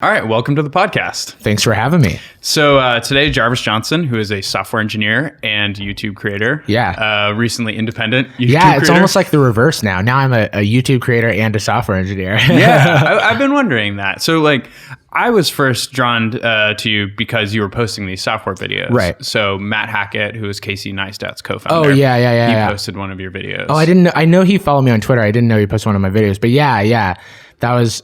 All right, welcome to the podcast. Thanks for having me. So today, Jarvis Johnson, who is a software engineer and YouTube creator. Recently independent YouTube creator. It's almost like the reverse now. Now I'm a YouTube creator and a software engineer. I've been wondering that. So I was first drawn to you because you were posting these software videos. Right. So Matt Hackett, who is Casey Neistat's co-founder. He posted one of your videos. Oh, I didn't know. I know he followed me on Twitter. I didn't know he posted one of my videos. But that was...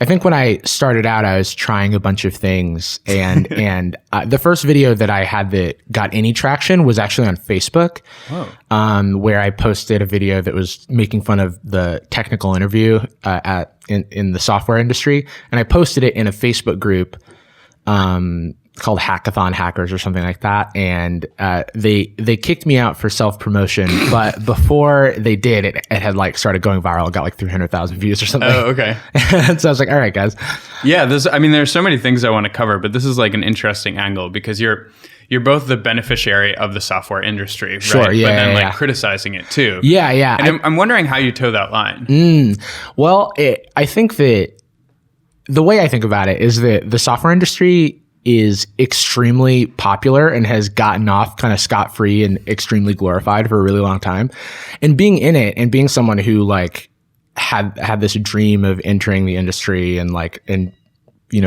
I think when I started out, I was trying a bunch of things, and the first video that I had that got any traction was actually on Facebook, where I posted a video that was making fun of the technical interview in the software industry, and I posted it in a Facebook group called Hackathon Hackers or something like that, and they kicked me out for self-promotion, but before they did, it had started going viral. It got 300,000 views or something. Oh, okay. So I was like, all right, guys. Yeah, there's so many things I want to cover, but this is an interesting angle because you're both the beneficiary of the software industry, right? Sure, yeah. But then criticizing it too. Yeah. And I'm wondering how you toe that line. Well, I think that the way I think about it is that the software industry is extremely popular and has gotten off kind of scot-free and extremely glorified for a really long time. And being in it and being someone who had this dream of entering the industry and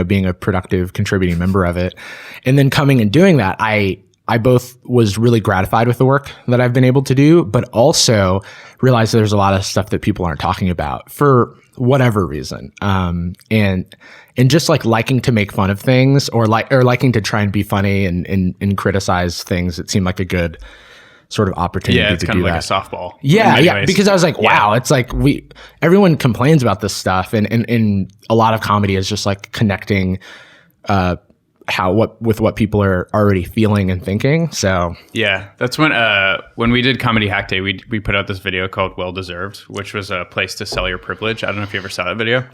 being a productive contributing member of it, and then coming and doing that, I both was really gratified with the work that I've been able to do, but also realized that there's a lot of stuff that people aren't talking about for whatever reason. And just liking to make fun of things or liking to try and be funny and criticize things. It seemed like a good sort of opportunity to do that. Yeah, it's kind of like a softball. Yeah. Because I was like, wow, it's everyone complains about this stuff. And a lot of comedy is just connecting, with what people are already feeling and thinking. So yeah, that's when we did Comedy Hack Day, we put out this video called Well Deserved, which was a place to sell your privilege. I don't know if you ever saw that video.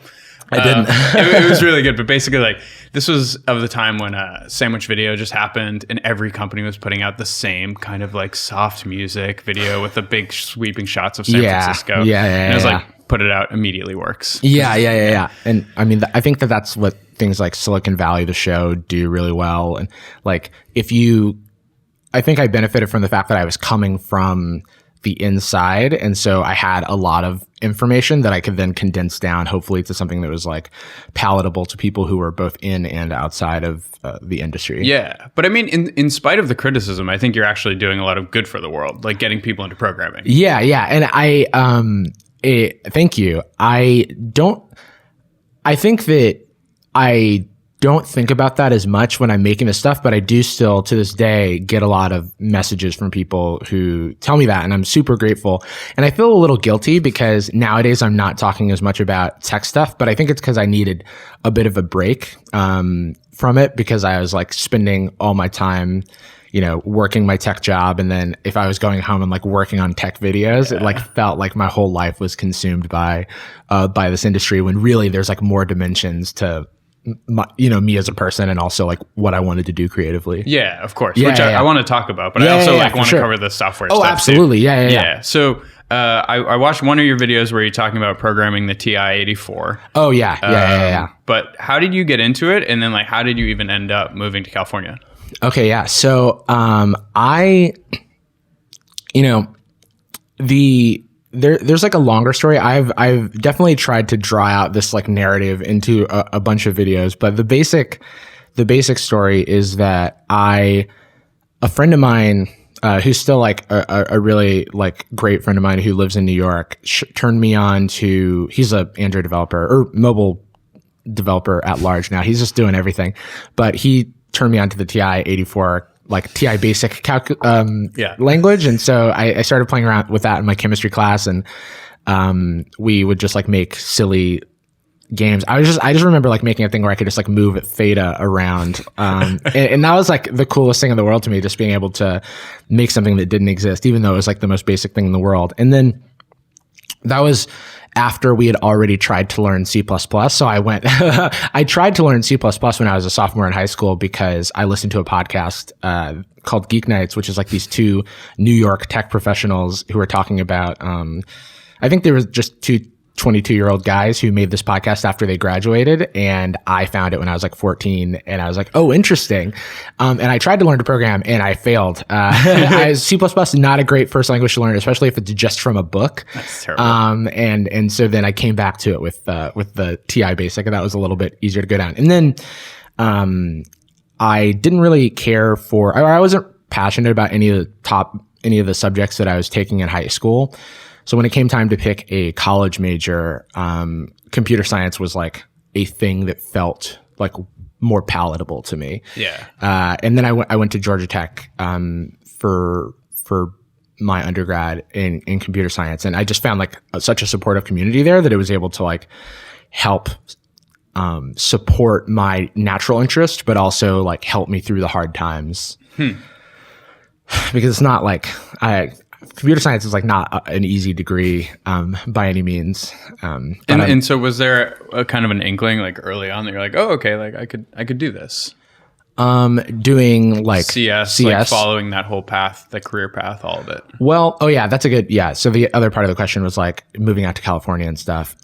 I didn't. It was really good, but basically this was of the time when sandwich video just happened and every company was putting out the same kind of soft music video with the big sweeping shots of San Francisco. Yeah. And it was put it out, immediately works. Yeah. And I mean, I think that's what things like Silicon Valley, the show, do really well. And I think I benefited from the fact that I was coming from the inside. And so I had a lot of information that I could then condense down, hopefully to something that was palatable to people who were both in and outside of the industry. Yeah. But I mean, in spite of the criticism, I think you're actually doing a lot of good for the world, getting people into programming. Yeah. And thank you. I think that I don't think about that as much when I'm making this stuff, but I do still to this day get a lot of messages from people who tell me that, and I'm super grateful. And I feel a little guilty because nowadays I'm not talking as much about tech stuff, but I think it's because I needed a bit of a break from it because I was spending all my time working my tech job. And then if I was going home and working on tech videos, it felt like my whole life was consumed by this industry when really there's more dimensions to me as a person and also what I wanted to do creatively. Yeah, of course. I want to talk about, but I also want to cover the software stuff. Oh, absolutely. Too. Yeah. So I watched one of your videos where you're talking about programming the TI-84. Oh, yeah. But how did you get into it? And then how did you even end up moving to California? Okay, yeah. So there's a longer story. I've definitely tried to draw out this narrative into a bunch of videos, but the basic story is that a friend of mine who's still a really great friend of mine who lives in New York turned me on to, he's a Android developer or mobile developer at large now. He's just doing everything, but he turned me on to the TI-84 TI basic language. And so I started playing around with that in my chemistry class, and we would just make silly games. I just remember making a thing where I could just move theta around. And that was the coolest thing in the world to me, just being able to make something that didn't exist, even though it was the most basic thing in the world. And then that was after we had already tried to learn C++. So I tried to learn C++ when I was a sophomore in high school because I listened to a podcast called Geek Nights, which is these two New York tech professionals who were talking about, I think they were just two 22-year-old guys who made this podcast after they graduated, and I found it when I was like 14, and I was like, oh, interesting. And I tried to learn to program, and I failed. C++ is not a great first language to learn, especially if it's just from a book. That's terrible. And so then I came back to it with the TI Basic, and that was a little bit easier to go down. And then I didn't really care for, I wasn't passionate about any of the subjects that I was taking in high school. So when it came time to pick a college major, computer science was like a thing that felt like more palatable to me. Yeah. And then I went to Georgia Tech for my undergrad in computer science, and I just found like such a supportive community there that it was able to like help support my natural interest, but also like help me through the hard times. Because it's not like computer science is like not an easy degree by any means. And so was there a kind of an inkling like early on that you're like, oh, okay, like I could do this? Doing like CS, like following that whole path, the career path, all of it. Well, oh yeah, that's a good, yeah. So the other part of the question was like moving out to California and stuff.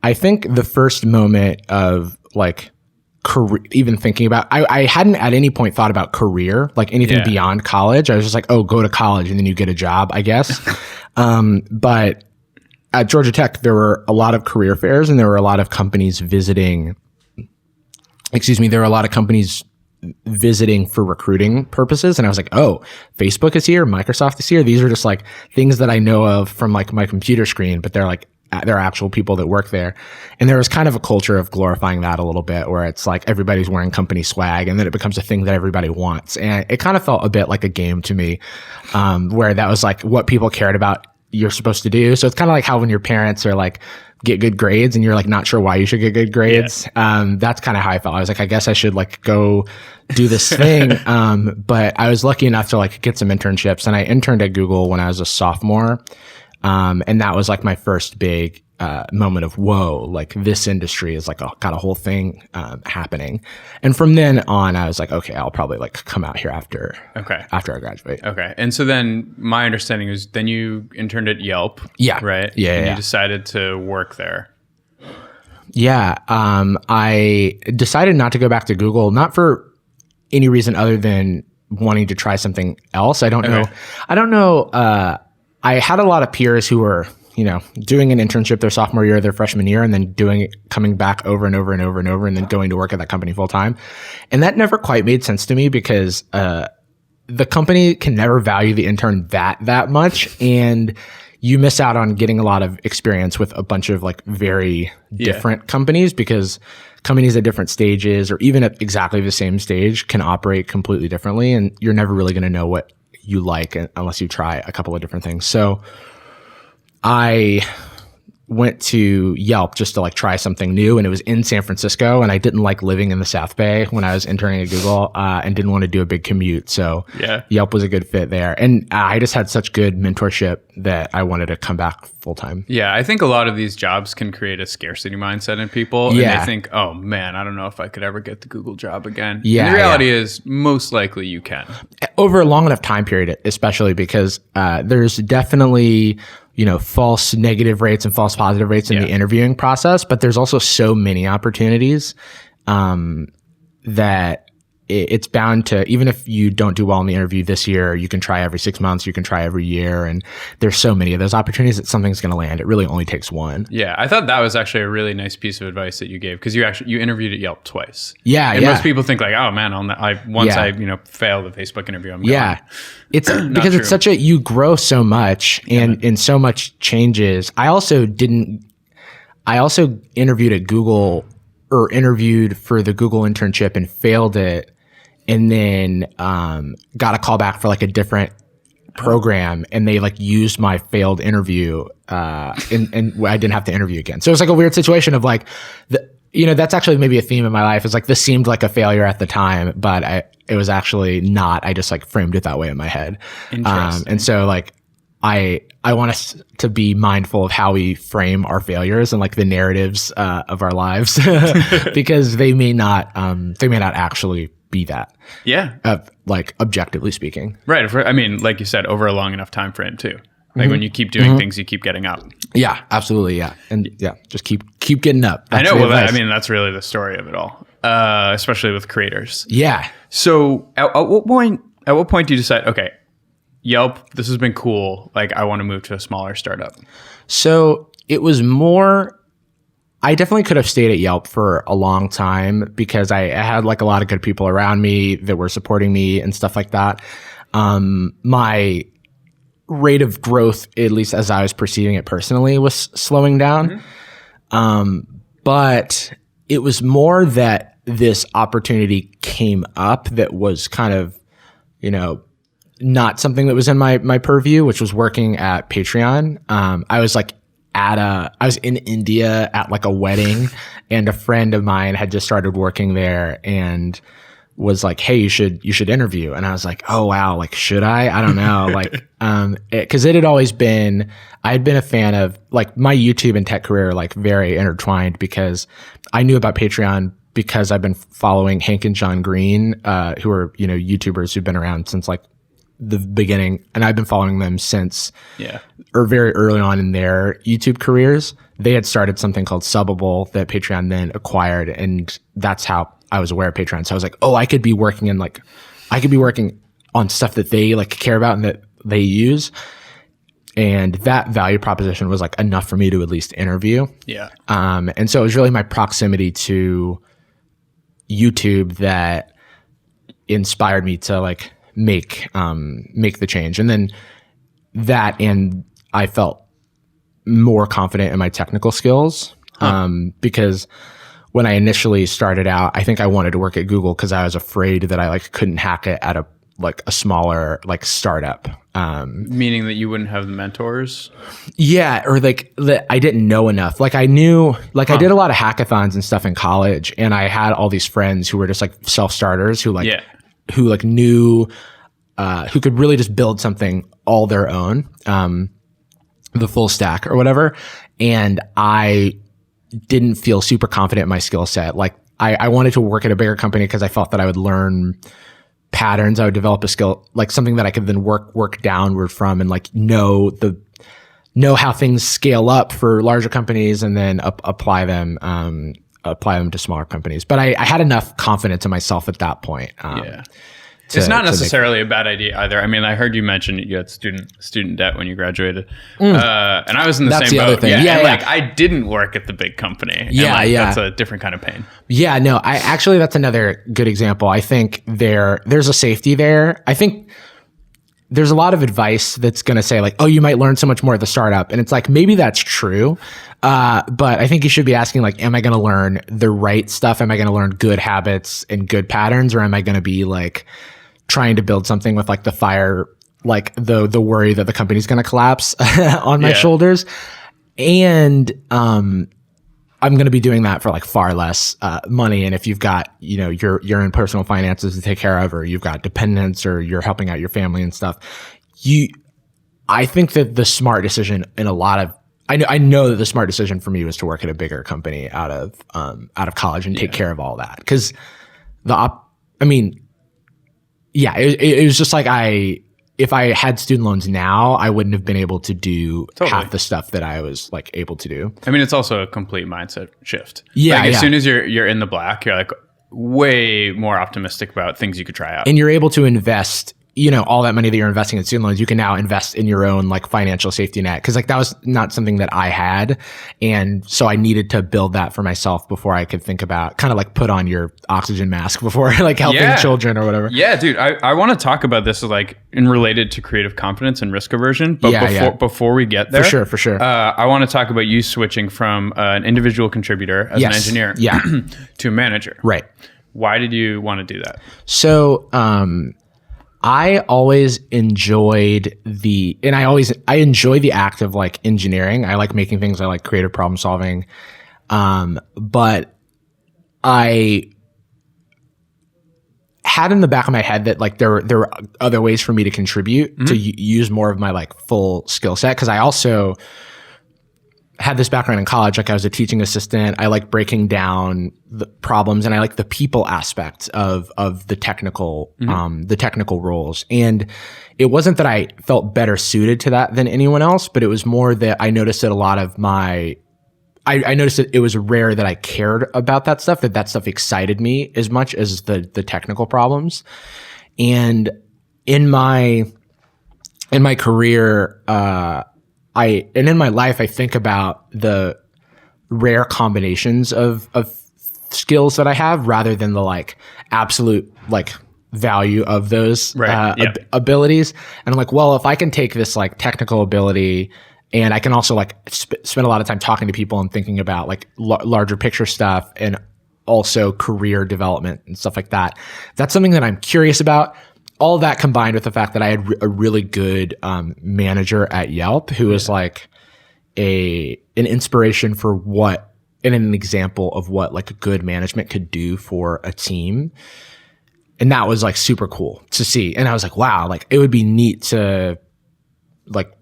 I think the first moment of like career, even thinking about, I hadn't at any point thought about career, like anything beyond college. I was just like, oh, go to college and then you get a job, I guess. But at Georgia Tech, there were a lot of career fairs, and there were a lot of companies visiting for recruiting purposes. And I was like, oh, Facebook is here, Microsoft is here. These are just like things that I know of from like my computer screen, but they're actual people that work there. And there was kind of a culture of glorifying that a little bit, where it's like everybody's wearing company swag, and then it becomes a thing that everybody wants. And it kind of felt a bit like a game to me, where that was like what people cared about you're supposed to do. So it's kind of like how when your parents are like, get good grades, and you're like not sure why you should get good grades. Yeah. That's kind of how I felt. I was like, I guess I should like go do this thing. But I was lucky enough to like get some internships, and I interned at Google when I was a sophomore. And that was like my first big moment of, whoa, like this industry is like got a whole thing happening. And from then on, I was like, okay, I'll probably like come out here after I graduate. Okay. And so then my understanding is then you interned at Yelp. Yeah. Right? Yeah. And you decided to work there. Yeah. I decided not to go back to Google, not for any reason other than wanting to try something else. I don't know. I had a lot of peers who were, doing an internship their sophomore year, their freshman year, and then coming back over and over and over and over, and then going to work at that company full time. And that never quite made sense to me, because the company can never value the intern that much, and you miss out on getting a lot of experience with a bunch of like very different companies, because companies at different stages, or even at exactly the same stage, can operate completely differently, and you're never really going to know what you like unless you try a couple of different things. So I went to Yelp just to like try something new, and it was in San Francisco, and I didn't like living in the South Bay when I was interning at Google, and didn't want to do a big commute. So Yelp was a good fit there. And I just had such good mentorship that I wanted to come back full time. Yeah. I think a lot of these jobs can create a scarcity mindset in people. And they think, oh man, I don't know if I could ever get the Google job again. Yeah. And the reality is most likely you can. Over a long enough time period, especially because there's definitely false negative rates and false positive rates in the interviewing process, but there's also so many opportunities that it's bound to, even if you don't do well in the interview this year, you can try every 6 months, you can try every year. And there's so many of those opportunities that something's going to land. It really only takes one. Yeah. I thought that was actually a really nice piece of advice that you gave, because you interviewed at Yelp twice. Yeah. And most people think like, oh man, once I fail the Facebook interview, I'm gone. It's because it's such you grow so much, and so much changes. I also interviewed at Google, or interviewed for the Google internship and failed it. And then got a call back for like a different program, and they like used my failed interview, and I didn't have to interview again. So it was like a weird situation of like, that's actually maybe a theme in my life. It's like, this seemed like a failure at the time, but it was actually not. I just like framed it that way in my head. Interesting. And so like, I want us to be mindful of how we frame our failures and like the narratives of our lives, because they may not actually be that. Yeah. Like objectively speaking. Right. I mean, like you said, over a long enough time frame too. Like when you keep doing things, you keep getting up. Yeah, absolutely. Yeah. And just keep getting up. That's I know. Well, that's really the story of it all, especially with creators. Yeah. So at what point do you decide, okay, Yelp, this has been cool. Like I want to move to a smaller startup. So it was more, I definitely could have stayed at Yelp for a long time because I had like a lot of good people around me that were supporting me and stuff like that. My rate of growth, at least as I was perceiving it personally, was slowing down. But it was more that this opportunity came up that was kind of, not something that was in my purview, which was working at Patreon. I was like I was in India at like a wedding, and a friend of mine had just started working there and was like, hey, you should interview. And I was like, oh wow, like should I don't know. Like because it had always been, I had been a fan of, like, my YouTube and tech career like very intertwined, because I knew about Patreon because I've been following Hank and John Green, who are YouTubers who've been around since like the beginning, and I've been following them since or very early on in their YouTube careers. They had started something called Subbable that Patreon then acquired, and that's how I was aware of Patreon. So I was like, oh, I could be working on stuff that they like care about and that they use. And that value proposition was like enough for me to at least interview. Yeah. And so it was really my proximity to YouTube that inspired me to like make the change. And then and I felt more confident in my technical skills, because when I initially started out, I think I wanted to work at Google because I was afraid that I like couldn't hack it at a smaller like startup. Meaning that you wouldn't have the mentors? Yeah, or like that I didn't know enough. Like I knew, like I did a lot of hackathons and stuff in college, and I had all these friends who were just like self-starters who knew, who could really just build something all their own, the full stack or whatever. And I didn't feel super confident in my skill set. Like I wanted to work at a bigger company because I felt that I would learn patterns. I would develop a skill, like something that I could then work downward from, and like know how things scale up for larger companies, and then apply them to smaller companies. But I had enough confidence in myself at that point. It's not necessarily a bad idea either. I mean, I heard you mention you had student debt when you graduated, and I was in the same boat. Like I didn't work at the big company. That's a different kind of pain. Yeah, no, that's another good example. I think there's a safety there. I think there's a lot of advice that's going to say like, oh, you might learn so much more at the startup, and it's like maybe that's true, but I think you should be asking like, am I going to learn the right stuff? Am I going to learn good habits and good patterns, or am I going to be like trying to build something with like the fire, like the worry that the company's going to collapse on my shoulders? And I'm going to be doing that for like far less money. And if you've got, your own personal finances to take care of, or you've got dependents, or you're helping out your family and stuff, I think that the smart decision in a lot of, I know that the smart decision for me was to work at a bigger company out of college and take care of all that. Cause it was just like if I had student loans now, I wouldn't have been able to do half the stuff that I was like able to do. I mean, it's also a complete mindset shift. Yeah. As soon as you're in the black, you're like way more optimistic about things you could try out. And you're able to invest, all that money that you're investing in student loans, you can now invest in your own like financial safety net. Cause like that was not something that I had. And so I needed to build that for myself before I could think about kind of like put on your oxygen mask before like helping children or whatever. Yeah, dude. I want to talk about this like in related to creative confidence and risk aversion. But before we get there, for sure. I want to talk about you switching from an individual contributor as an engineer to a manager. Right. Why did you want to do that? So, I always enjoyed I enjoy the act of like engineering. I like making things. I like creative problem solving. But I had in the back of my head that like there were other ways for me to contribute to use more of my like full skill set. Cause I also had this background in college. Like I was a teaching assistant. I like breaking down the problems, and I like the people aspect of the technical roles. And it wasn't that I felt better suited to that than anyone else, but it was more that I noticed that a lot of I noticed that it was rare that I cared about that stuff, that stuff excited me as much as the technical problems. And in my career, and in my life, I think about the rare combinations of skills that I have rather than the like absolute like value of those abilities. And I'm like, well, if I can take this like technical ability and I can also like spend a lot of time talking to people and thinking about like larger picture stuff and also career development and stuff like that. That's something that I'm curious about. All that combined with the fact that I had a really good manager at Yelp who was like an inspiration for what and an example of what like a good management could do for a team. And that was like super cool to see. And I was like, wow, like it would be neat to like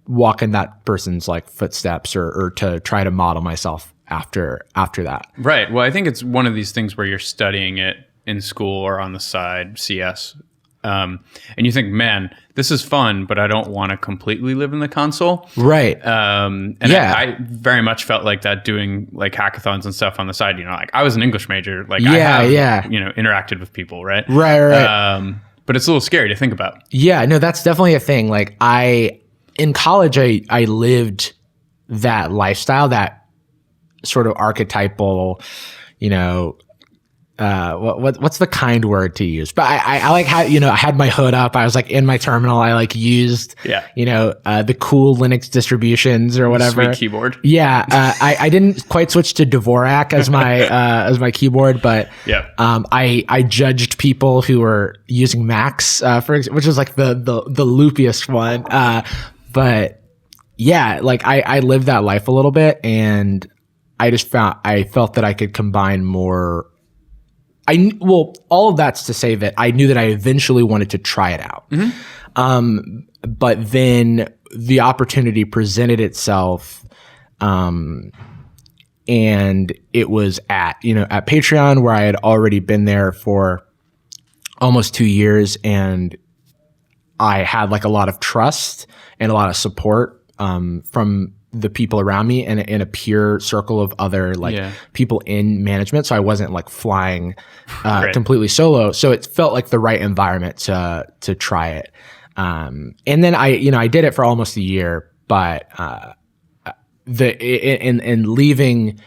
walk in that person's like footsteps or to try to model myself after that. Right. Well, I think it's one of these things where you're studying it in school or on the side, CS. And you think, man, this is fun, but I don't want to completely live in the console. Right. And I very much felt like that doing like hackathons and stuff on the side, you know, like I was an English major, like I have, you know, interacted with people, right? Right. But it's a little scary to think about. Yeah, no, that's definitely a thing. Like in college, I lived that lifestyle, that sort of archetypal, you know, what's the kind word to use? But I like how, you know, I had my hood up. I was like in my terminal. I like used, you know, the cool Linux distributions or whatever. Sweet keyboard. Yeah. I didn't quite switch to Dvorak as my keyboard, but I judged people who were using Macs, which is like the loopiest one. But yeah, like I lived that life a little bit, and I felt that I could combine more. All of that's to say that I knew that I eventually wanted to try it out. Mm-hmm. But then the opportunity presented itself, and it was at Patreon, where I had already been there for almost 2 years, and I had like a lot of trust and a lot of support from the people around me and in a peer circle of other people in management. So I wasn't like flying completely solo. So it felt like the right environment to try it. And then I did it for almost a year, but in leaving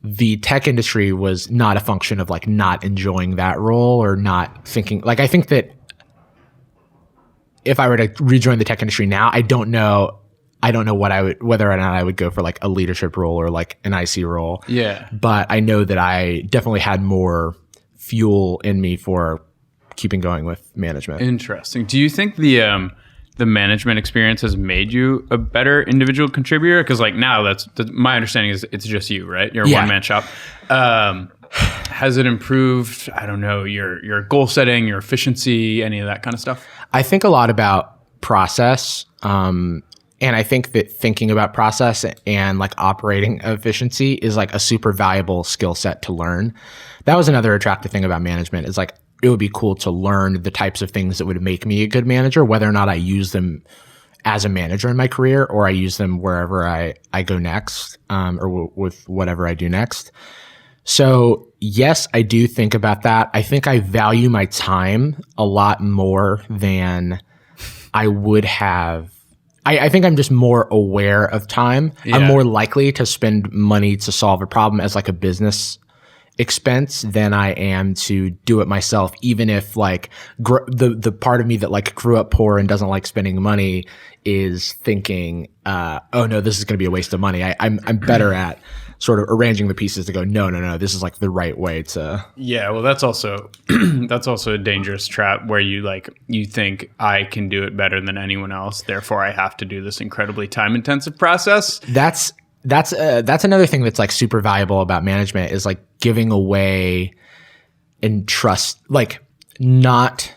the tech industry was not a function of like not enjoying that role or not thinking, like, I think that if I were to rejoin the tech industry now, I don't know whether or not I would go for like a leadership role or like an IC role. Yeah. But I know that I definitely had more fuel in me for keeping going with management. Interesting. Do you think the management experience has made you a better individual contributor? Because like now that's my understanding is it's just you, right? You're a one-man shop. Has it improved, I don't know, your goal setting, your efficiency, any of that kind of stuff? I think a lot about process. And I think that thinking about process and like operating efficiency is like a super valuable skill set to learn. That was another attractive thing about management, is like it would be cool to learn the types of things that would make me a good manager, whether or not I use them as a manager in my career or I use them wherever I go next, or with whatever I do next. So yes, I do think about that. I think I value my time a lot more than I would have. I think I'm just more aware of time. Yeah. I'm more likely to spend money to solve a problem as like a business expense than I am to do it myself, even if like the part of me that like grew up poor and doesn't like spending money is thinking, oh no, this is going to be a waste of money. I'm better at sort of arranging the pieces to go, no, this is like the right way to. Yeah, well, that's also a dangerous trap where you think I can do it better than anyone else, therefore I have to do this incredibly time intensive process. That's another thing that's like super valuable about management, is like giving away and trust, like not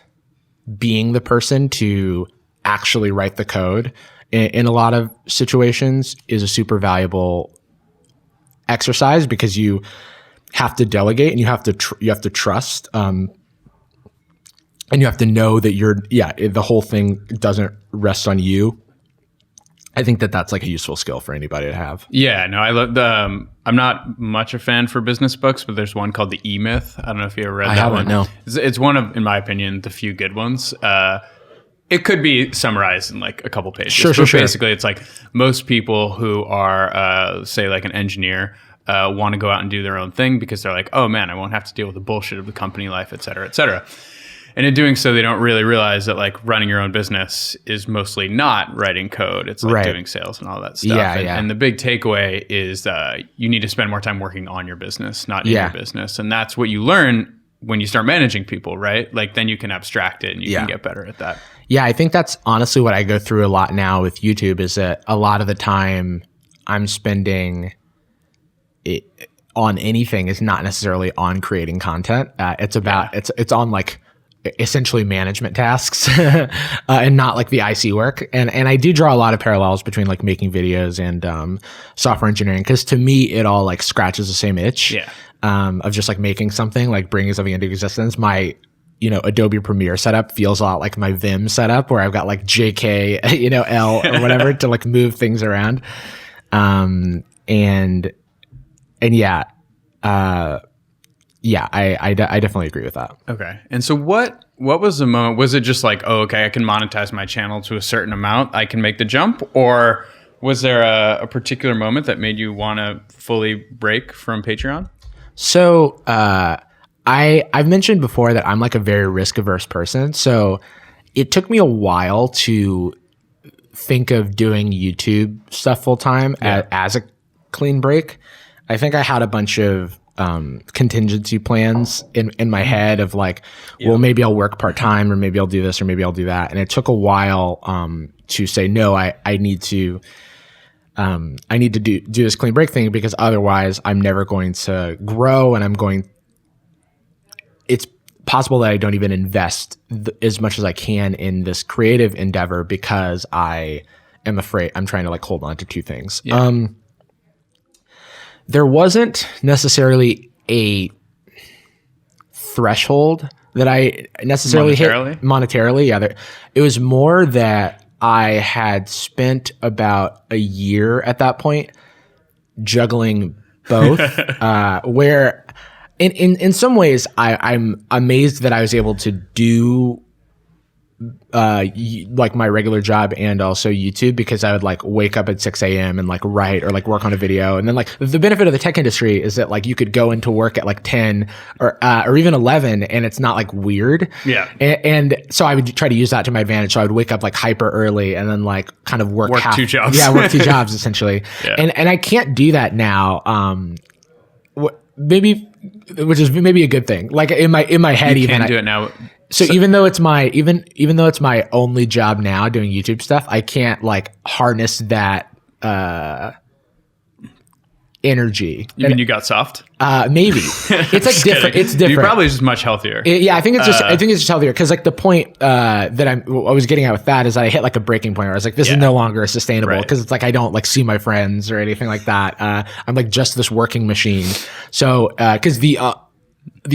being the person to actually write the code in a lot of situations is a super valuable exercise, because you have to delegate and you have to trust. and you have to know that the whole thing doesn't rest on you. I think that that's like a useful skill for anybody to have. Yeah, no, I love the. I'm not much a fan for business books, but there's one called The E-Myth. I don't know if you ever read that one. No. It's one of, in my opinion, the few good ones. It could be summarized in like a couple pages. Sure. Basically, it's like most people who are, say, like an engineer, want to go out and do their own thing because they're like, oh man, I won't have to deal with the bullshit of the company life, et cetera, et cetera. And in doing so, they don't really realize that like running your own business is mostly not writing code. It's like doing sales and all that stuff. And the big takeaway is you need to spend more time working on your business, not in your business. And that's what you learn when you start managing people, right? Like then you can abstract it and you can get better at that. Yeah, I think that's honestly what I go through a lot now with YouTube is that a lot of the time I'm spending on anything is not necessarily on creating content. It's about, it's on like essentially management tasks and not like the IC work. And I do draw a lot of parallels between like making videos and software engineering because to me it all like scratches the same itch of just like making something, like bringing something into existence. My Adobe Premiere setup feels a lot like my Vim setup where I've got like JK, L or whatever to like move things around. I definitely agree with that. Okay. And so what was the moment? Was it just like, oh, okay, I can monetize my channel to a certain amount, I can make the jump? Or was there a particular moment that made you want to fully break from Patreon? So I've mentioned before that I'm like a very risk averse person. So it took me a while to think of doing YouTube stuff full time as a clean break. I think I had a bunch of contingency plans in my head of like, well, maybe I'll work part time or maybe I'll do this or maybe I'll do that. And it took a while to say, no, I need to do this clean break thing because otherwise I'm never going to grow and it's possible that I don't even invest as much as I can in this creative endeavor because I am afraid I'm trying to like hold on to two things. Yeah. There wasn't necessarily a threshold that I necessarily hit monetarily. Yeah, it was more that I had spent about a year at that point juggling both, where in some ways I'm amazed that I was able to do like my regular job and also YouTube because I would like wake up at 6 a.m. and like write or like work on a video. And then like the benefit of the tech industry is that like you could go into work at like 10 or even 11 and it's not like weird. Yeah. And so I would try to use that to my advantage. So I would wake up like hyper early and then like kind of work two jobs. Yeah, work two jobs essentially. Yeah. And I can't do that now. Maybe, which is maybe a good thing. Like in my head, you even can do it now. So even though it's my only job now doing YouTube stuff, I can't like harness that energy. You mean you got soft? Maybe it's like different. It's different. You're probably just much healthier. Yeah, I think it's just healthier because like the point that I was getting at with that is that I hit like a breaking point where I was like, this is no longer sustainable because it's like I don't like see my friends or anything like that. I'm like just this working machine. So because the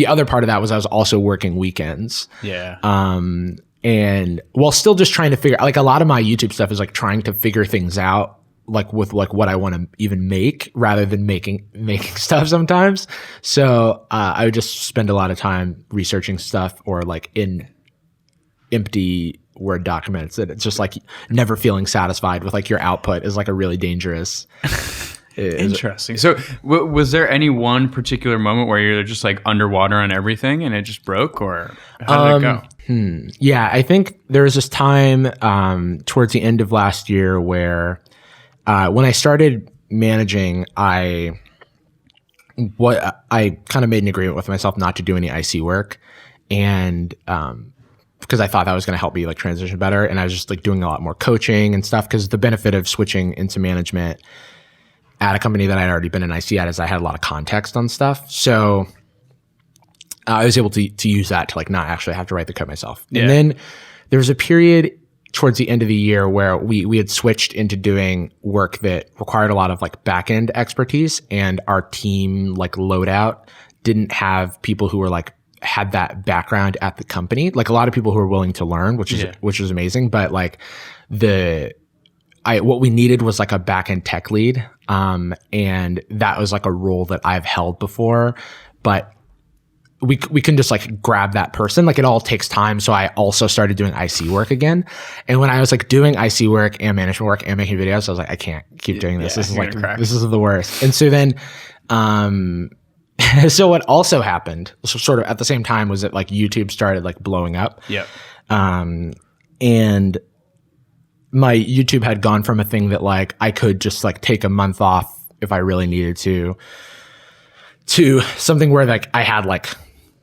other part of that was I was also working weekends. Yeah. And while still just trying to figure like a lot of my YouTube stuff is like trying to figure things out like with like what I want to even make rather than making stuff sometimes. So I would just spend a lot of time researching stuff or like in empty Word documents that it's just like never feeling satisfied with like your output is like a really dangerous. Interesting. So was there any one particular moment where you're just like underwater on everything and it just broke or how did it go? Yeah, I think there was this time towards the end of last year where when I started managing, I kind of made an agreement with myself not to do any IC work and because I thought that was going to help me like transition better. And I was just like doing a lot more coaching and stuff because the benefit of switching into management at a company that I'd already been an IC at is I had a lot of context on stuff. So I was able to use that to like not actually have to write the code myself. Yeah. And then there was a period towards the end of the year where we had switched into doing work that required a lot of like back-end expertise and our team like loadout didn't have people who were like had that background at the company. Like a lot of people who are willing to learn, which is amazing. But like what we needed was like a back-end tech lead. And that was like a role that I've held before, but we couldn't just like grab that person. Like it all takes time. So I also started doing IC work again. And when I was like doing IC work and management work and making videos, I was like, I can't keep doing this. This is like, this is the worst. And so then, so what also happened sort of at the same time was that like YouTube started like blowing up. Yeah. And my YouTube had gone from a thing that like I could just like take a month off if I really needed to something where like I had like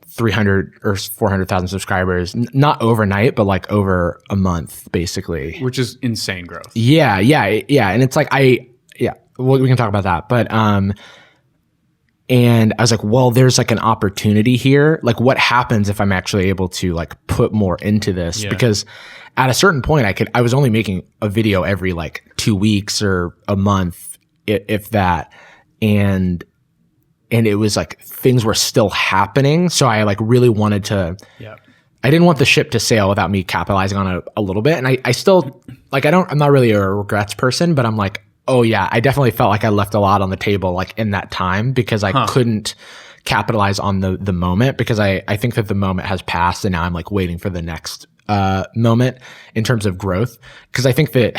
300 or 400,000 subscribers, not overnight, but like over a month, basically. Which is insane growth. Yeah. And it's like, well, we can talk about that. But, and I was like, well, there's like an opportunity here. Like what happens if I'm actually able to like put more into this? Yeah. Because at a certain point I was only making a video every like 2 weeks or a month, if that. And it was like things were still happening. So I like really wanted to, I didn't want the ship to sail without me capitalizing on it a little bit. And I still like, I'm not really a regrets person, but I'm like, oh yeah, I definitely felt like I left a lot on the table like in that time because I couldn't capitalize on the moment because I think that the moment has passed and now I'm like waiting for the next moment in terms of growth. Cause I think that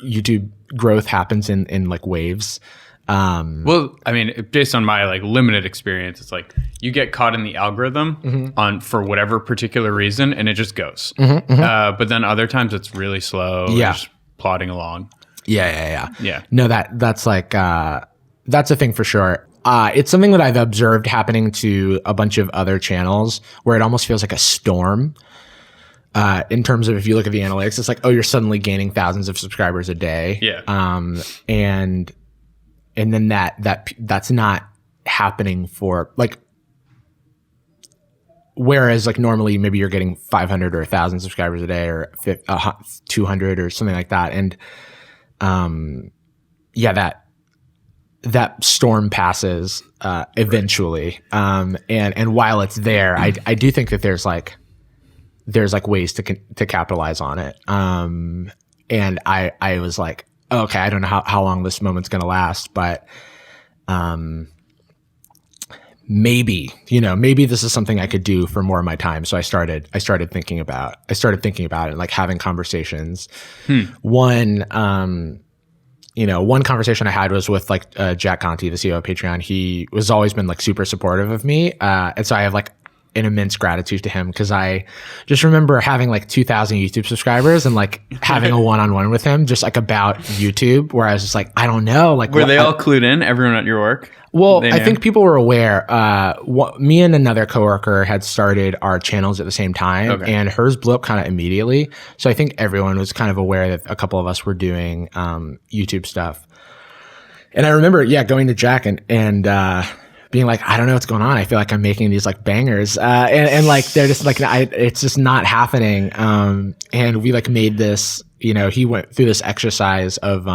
YouTube growth happens in like waves. Well, I mean, based on my like limited experience, it's like you get caught in the algorithm for whatever particular reason, and it just goes. But then other times it's really slow, just plodding along. Yeah. No, that's like that's a thing for sure. It's something that I've observed happening to a bunch of other channels where it almost feels like a storm. In terms of if you look at the analytics, it's like, oh, you're suddenly gaining thousands of subscribers a day. And then that's not happening for like, whereas like normally maybe you're getting 500 or 1,000 subscribers a day or 200 or something like that. And that storm passes eventually. And while it's there, I do think that there's like ways to capitalize on it. And I was like, okay, I don't know how long this moment's going to last, but maybe this is something I could do for more of my time. So I started thinking about it, like having conversations. One conversation I had was with like Jack Conte, the CEO of Patreon. He was always been like super supportive of me. And so I have like an immense gratitude to him because I just remember having like 2,000 YouTube subscribers and like having a one-on-one with him just like about YouTube where I was just like, I don't know. Like, were they all clued in? Everyone at your work? Well, I think people were aware. Me and another coworker had started our channels at the same time and hers blew up kind of immediately. So I think everyone was kind of aware that a couple of us were doing YouTube stuff. And I remember, going to Jack and being like, I don't know what's going on. I feel like I'm making these like bangers. And like, they're just like, it's just not happening. And we like made this, he went through this exercise of,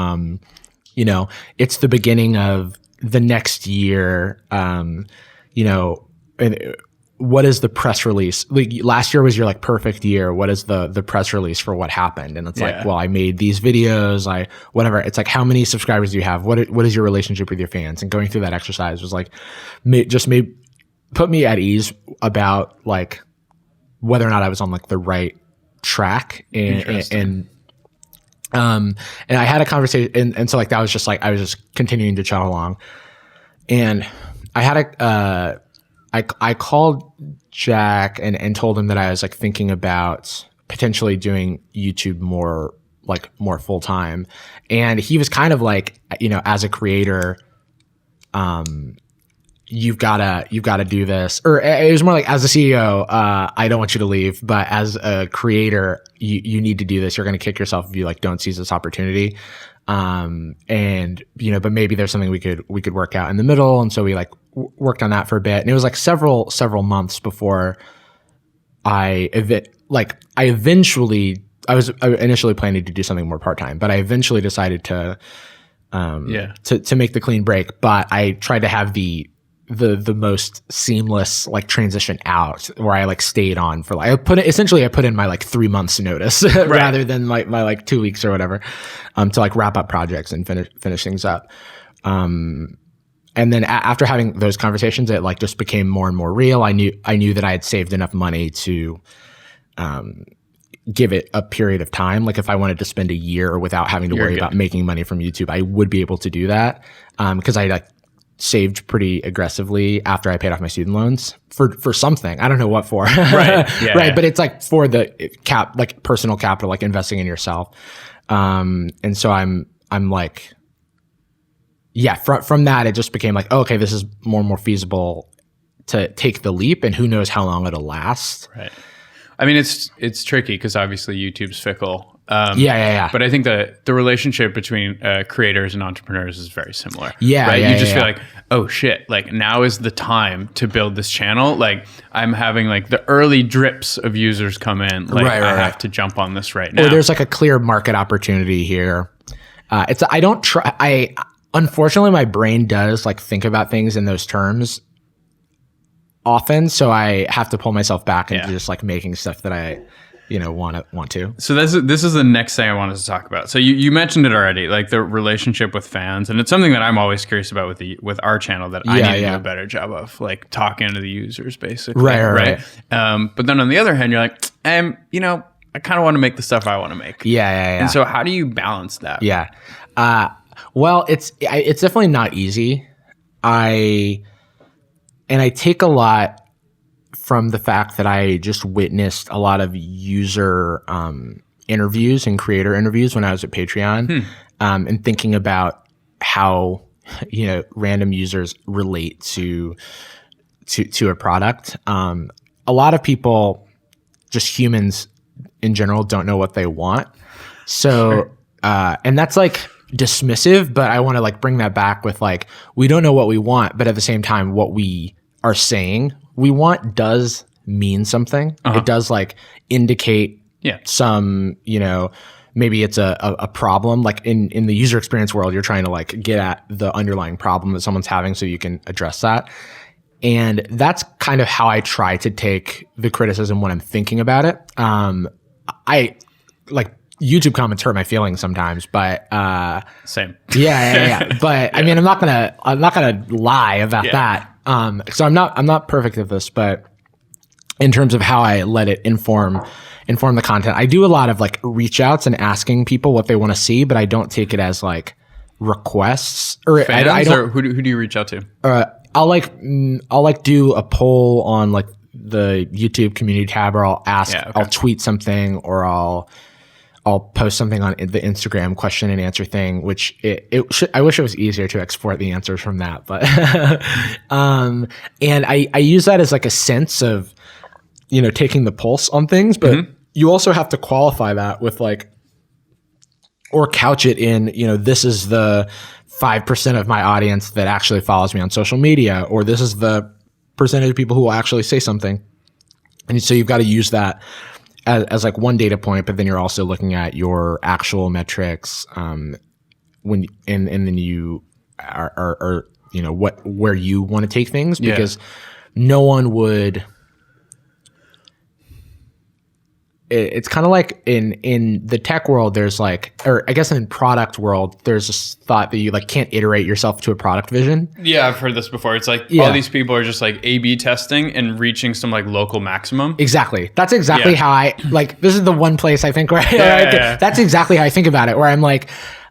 it's the beginning of the next year. And what is the press release? Like last year was your like perfect year. What is the press release for what happened? And it's like, well, I made these videos, whatever. It's like, how many subscribers do you have? What is your relationship with your fans? And going through that exercise was like, put me at ease about like whether or not I was on like the right track. And I had a conversation and so like, that was just like, I was just continuing to chug along and I had I called Jack and told him that I was like thinking about potentially doing YouTube more full time. And he was kind of like, as a creator, you've gotta do this. Or it was more like, as a CEO, I don't want you to leave, but as a creator, you need to do this. You're going to kick yourself if you like don't seize this opportunity. But maybe there's something we could work out in the middle. And so we like worked on that for a bit. And it was like several months before I initially planning to do something more part-time, but I eventually decided to make the clean break. But I tried to have the the most seamless like transition out, where I like stayed on for like, I put in my like 3 months notice rather than my like 2 weeks or whatever, to like wrap up projects and finish things up. And then after having those conversations, it like just became more and more real. I knew that I had saved enough money to give it a period of time. Like if I wanted to spend a year without having to worry about making money from YouTube, I would be able to do that, because I like saved pretty aggressively after I paid off my student loans for something. I don't know what for. Right. Yeah, right. But it's like for the like personal capital, like investing in yourself. And so I'm like, yeah, from that, it just became like, oh, okay, this is more and more feasible to take the leap, and who knows how long it'll last. Right. I mean, it's tricky because obviously YouTube's fickle. Yeah. But I think that the relationship between creators and entrepreneurs is very similar. Yeah. Right. Yeah, you just feel like, oh shit, like now is the time to build this channel. Like I'm having like the early drips of users come in. Like I have to jump on this right now. Or there's like a clear market opportunity here. Unfortunately, my brain does like think about things in those terms often, so I have to pull myself back into just like making stuff that I, want to. So this is the next thing I wanted to talk about. So you mentioned it already, like the relationship with fans, and it's something that I'm always curious about with our channel that I need to do a better job of, like talking to the users, basically. Right. But then on the other hand, you're like, I kind of want to make the stuff I want to make. Yeah. And so how do you balance that? Yeah. Well, it's definitely not easy. I take a lot from the fact that I just witnessed a lot of user interviews and creator interviews when I was at Patreon, and thinking about how random users relate to a product. A lot of people, just humans in general, don't know what they want. So, and that's like dismissive, but I want to like bring that back with like, we don't know what we want, but at the same time, what we are saying we want does mean something. It does like indicate some, maybe it's a problem. Like in the user experience world, you're trying to like get at the underlying problem that someone's having so you can address that. And that's kind of how I try to take the criticism when I'm thinking about it. I like YouTube comments hurt my feelings sometimes, but same. Yeah. But I mean, I'm not gonna lie about that. So I'm not perfect at this, but in terms of how I let it inform the content, I do a lot of like reach outs and asking people what they want to see, but I don't take it as like requests or fans, I don't. Or who do you reach out to? I'll do a poll on like the YouTube community tab, or I'll ask, I'll tweet something, or I'll post something on the Instagram question and answer thing, which I wish it was easier to export the answers from that, but and I use that as like a sense of taking the pulse on things, but you also have to qualify that with like, or couch it in this is the 5% of my audience that actually follows me on social media, or this is the percentage of people who will actually say something, and so you've got to use that as like one data point, but then you're also looking at your actual metrics, when and then you are where you want to take things, because no one would. It's kind of like in the tech world, there's like, or I guess in product world, there's this thought that you like can't iterate yourself to a product vision. Yeah, I've heard this before. It's like all these people are just like A/B testing and reaching some like local maximum. Exactly. That's exactly how I like. This is the one place I think where that's exactly how I think about it. Where I'm like,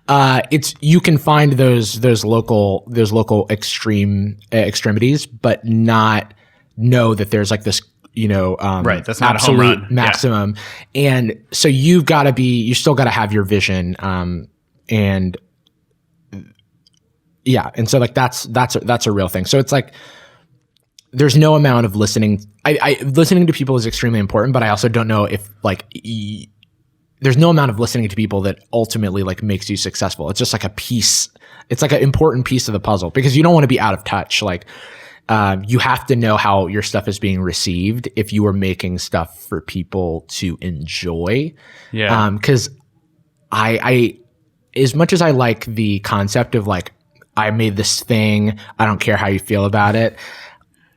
it's you can find those local extremities, but not know that there's like this. Right. That's not absolute a home run. maximum. And so you still got to have your vision. And so like, that's a real thing. So it's like, there's no amount of listening. Listening to people is extremely important, but I also don't know if like, there's no amount of listening to people that ultimately like makes you successful. It's just like a piece. It's like an important piece of the puzzle, because you don't want to be out of touch. Like, you have to know how your stuff is being received if you are making stuff for people to enjoy. Yeah. Because I as much as I like the concept of like I made this thing. I don't care how you feel about it.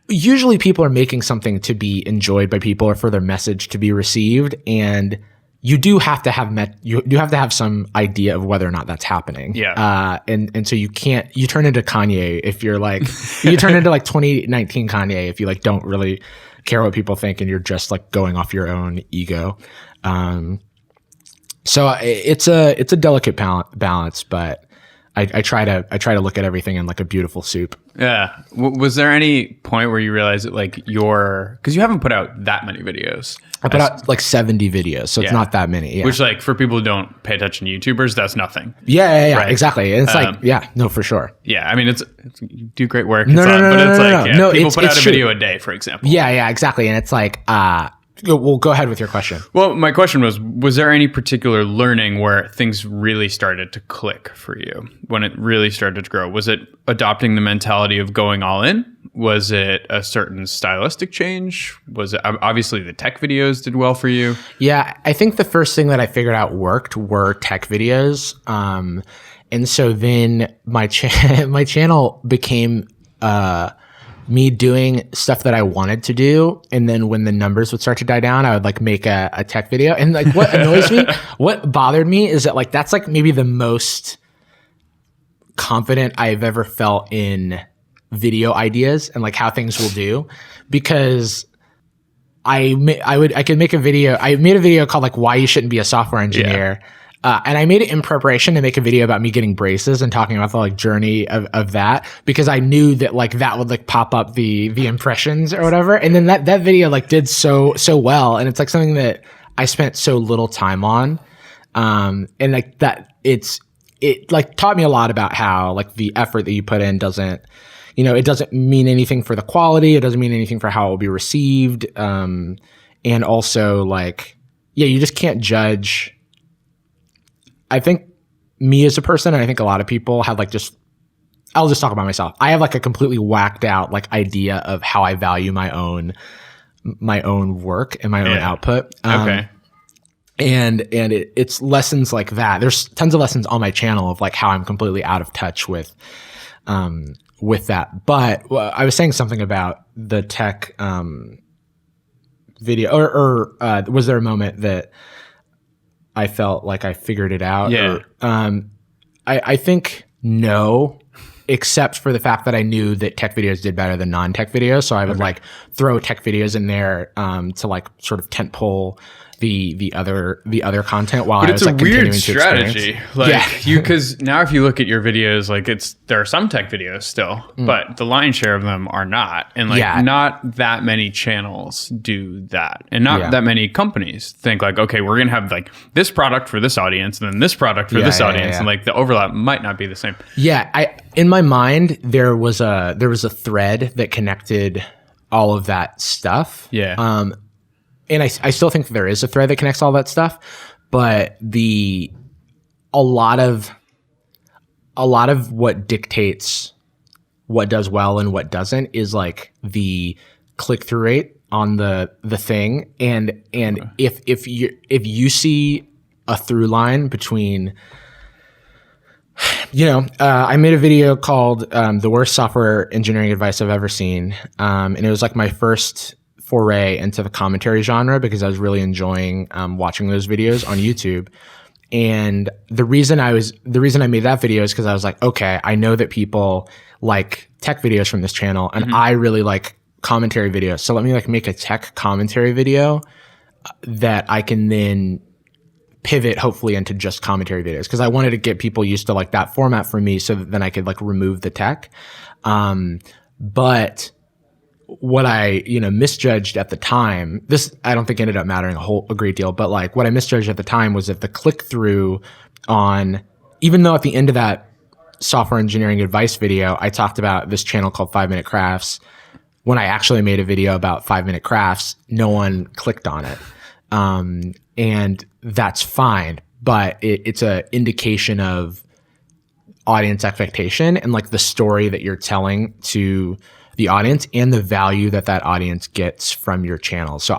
Usually people are making something to be enjoyed by people or for their message to be received. And you do have to have some idea of whether or not that's happening. Yeah. And so you turn into Kanye if you're like, you turn into like 2019 Kanye if you like don't really care what people think and you're just like going off your own ego. So it's a delicate balance, but I try to look at everything in like a beautiful soup. Yeah. Was there any point where you realized that like because you haven't put out that many videos? I put out like 70 videos, so it's not that many. Yeah. Which like for people who don't pay attention to YouTubers, that's nothing. Yeah, right? Exactly. And it's for sure. Yeah, I mean, you do great work. No, people put out a video a day, for example. Yeah, exactly. And it's like, well, go ahead with your question. Well, my question was there any particular learning where things really started to click for you when it really started to grow? Was it adopting the mentality of going all in? Was it a certain stylistic change? Was it obviously the tech videos did well for you? Yeah, I think the first thing that I figured out worked were tech videos. And so then my channel became me doing stuff that I wanted to do. And then when the numbers would start to die down, I would like make a tech video. And like what annoys me, what bothered me is that like that's like maybe the most confident I've ever felt in video ideas and like how things will do, because I could make a video. I made a video called like why you shouldn't be a software engineer. And I made it in preparation to make a video about me getting braces and talking about the like journey of that, because I knew that like that would like pop up the impressions or whatever. And then that video like did so well. And it's like something that I spent so little time on. And like that it like taught me a lot about how like the effort that you put in doesn't mean anything for the quality. It doesn't mean anything for how it will be received. And also like, yeah, you just can't judge. I think me as a person, and I think a lot of people have like I'll just talk about myself. I have like a completely whacked out like idea of how I value my own work and my own output. Okay. And it's lessons like that. There's tons of lessons on my channel of like how I'm completely out of touch with that. But I was saying something about the tech video, or was there a moment that I felt like I figured it out? Yeah. I think no, except for the fact that I knew that tech videos did better than non-tech videos. So I would like throw tech videos in there to like sort of tentpole the other content while I was like continuing to experience. But it's a weird strategy. Like because now if you look at your videos, like there are some tech videos still, but the lion's share of them are not. And like not that many channels do that. And not that many companies think like, okay, we're going to have like this product for this audience and then this product for this audience. And like the overlap might not be the same. Yeah. In my mind, there was a thread that connected all of that stuff. Yeah. And I still think there is a thread that connects all that stuff, but a lot of what dictates what does well and what doesn't is like the click-through rate on the thing, and if you see a through line between, I made a video called "The Worst Software Engineering Advice I've Ever Seen," and it was like my first foray into the commentary genre because I was really enjoying watching those videos on YouTube. And the reason I made that video is because I was like, okay, I know that people like tech videos from this channel, and I really like commentary videos. So let me like make a tech commentary video that I can then pivot hopefully into just commentary videos, because I wanted to get people used to like that format for me, so that then I could like remove the tech. But what I, misjudged at the time, this I don't think ended up mattering a great deal, but like what I misjudged at the time was that the click through on, even though at the end of that software engineering advice video, I talked about this channel called 5 Minute Crafts. When I actually made a video about 5 Minute Crafts, no one clicked on it. And that's fine, but it's a indication of audience expectation and like the story that you're telling to the audience and the value that audience gets from your channel. So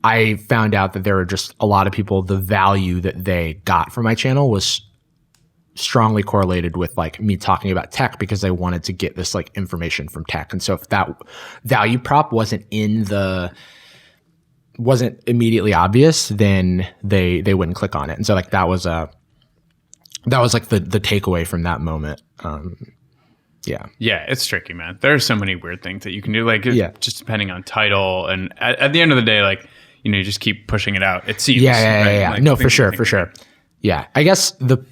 I found out that there were just a lot of people, the value that they got from my channel was strongly correlated with like me talking about tech because I wanted to get this like information from tech. And so if that value prop wasn't immediately obvious, then they wouldn't click on it. And so like that was like the takeaway from that moment. Yeah, it's tricky, man. There are so many weird things that you can do, like just depending on title, and at the end of the day, like, you know, you just keep pushing it out. It seems yeah. Like, no, for sure. Yeah, I guess the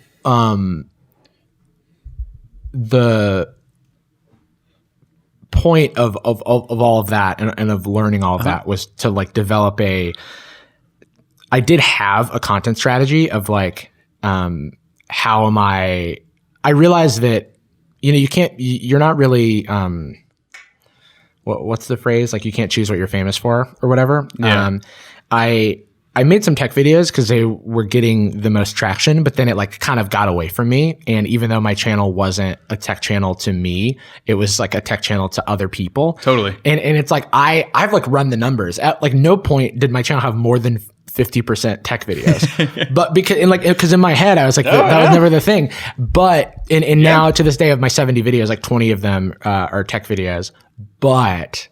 point of all of that and of learning all of that was to like develop I did have a content strategy of like, how am I realized that, you know, you're not really, what's the phrase? Like, you can't choose what you're famous for or whatever. Yeah. I made some tech videos because they were getting the most traction, but then it like kind of got away from me. And even though my channel wasn't a tech channel to me, it was like a tech channel to other people. Totally. And it's like, I've like run the numbers. At like no point did my channel have more than 50% tech videos, but because in my head I was like, that was never the thing. But now to this day, of my 70 videos, like 20 of them are tech videos. But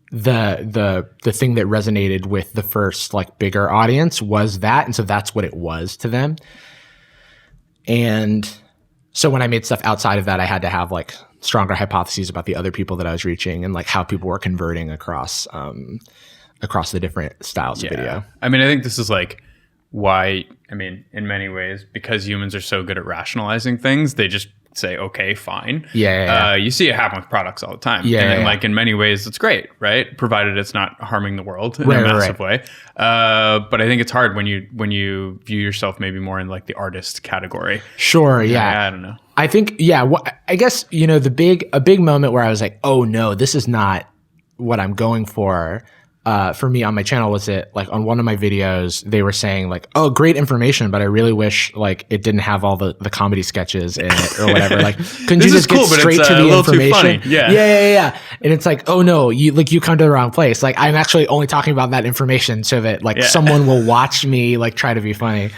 the thing that resonated with the first like bigger audience was that, and so that's what it was to them. And so when I made stuff outside of that, I had to have like stronger hypotheses about the other people that I was reaching and like how people were converting across the different styles of video. I mean, I think this is like why, I mean, in many ways, because humans are so good at rationalizing things, they just say, okay, fine. You see it happen with products all the time. Like in many ways, it's great, right? Provided it's not harming the world in a massive way. But I think it's hard when you view yourself maybe more in like the artist category. Sure. Yeah. I don't know. I think, I guess, you know, a big moment where I was like, oh no, this is not what I'm going for me on my channel was that like on one of my videos, they were saying like, oh, great information, but I really wish like it didn't have all the comedy sketches in it or whatever. Like, couldn't you just get straight to the information? Yeah. And it's like, oh no, you come to the wrong place. Like, I'm actually only talking about that information so that like someone will watch me like try to be funny.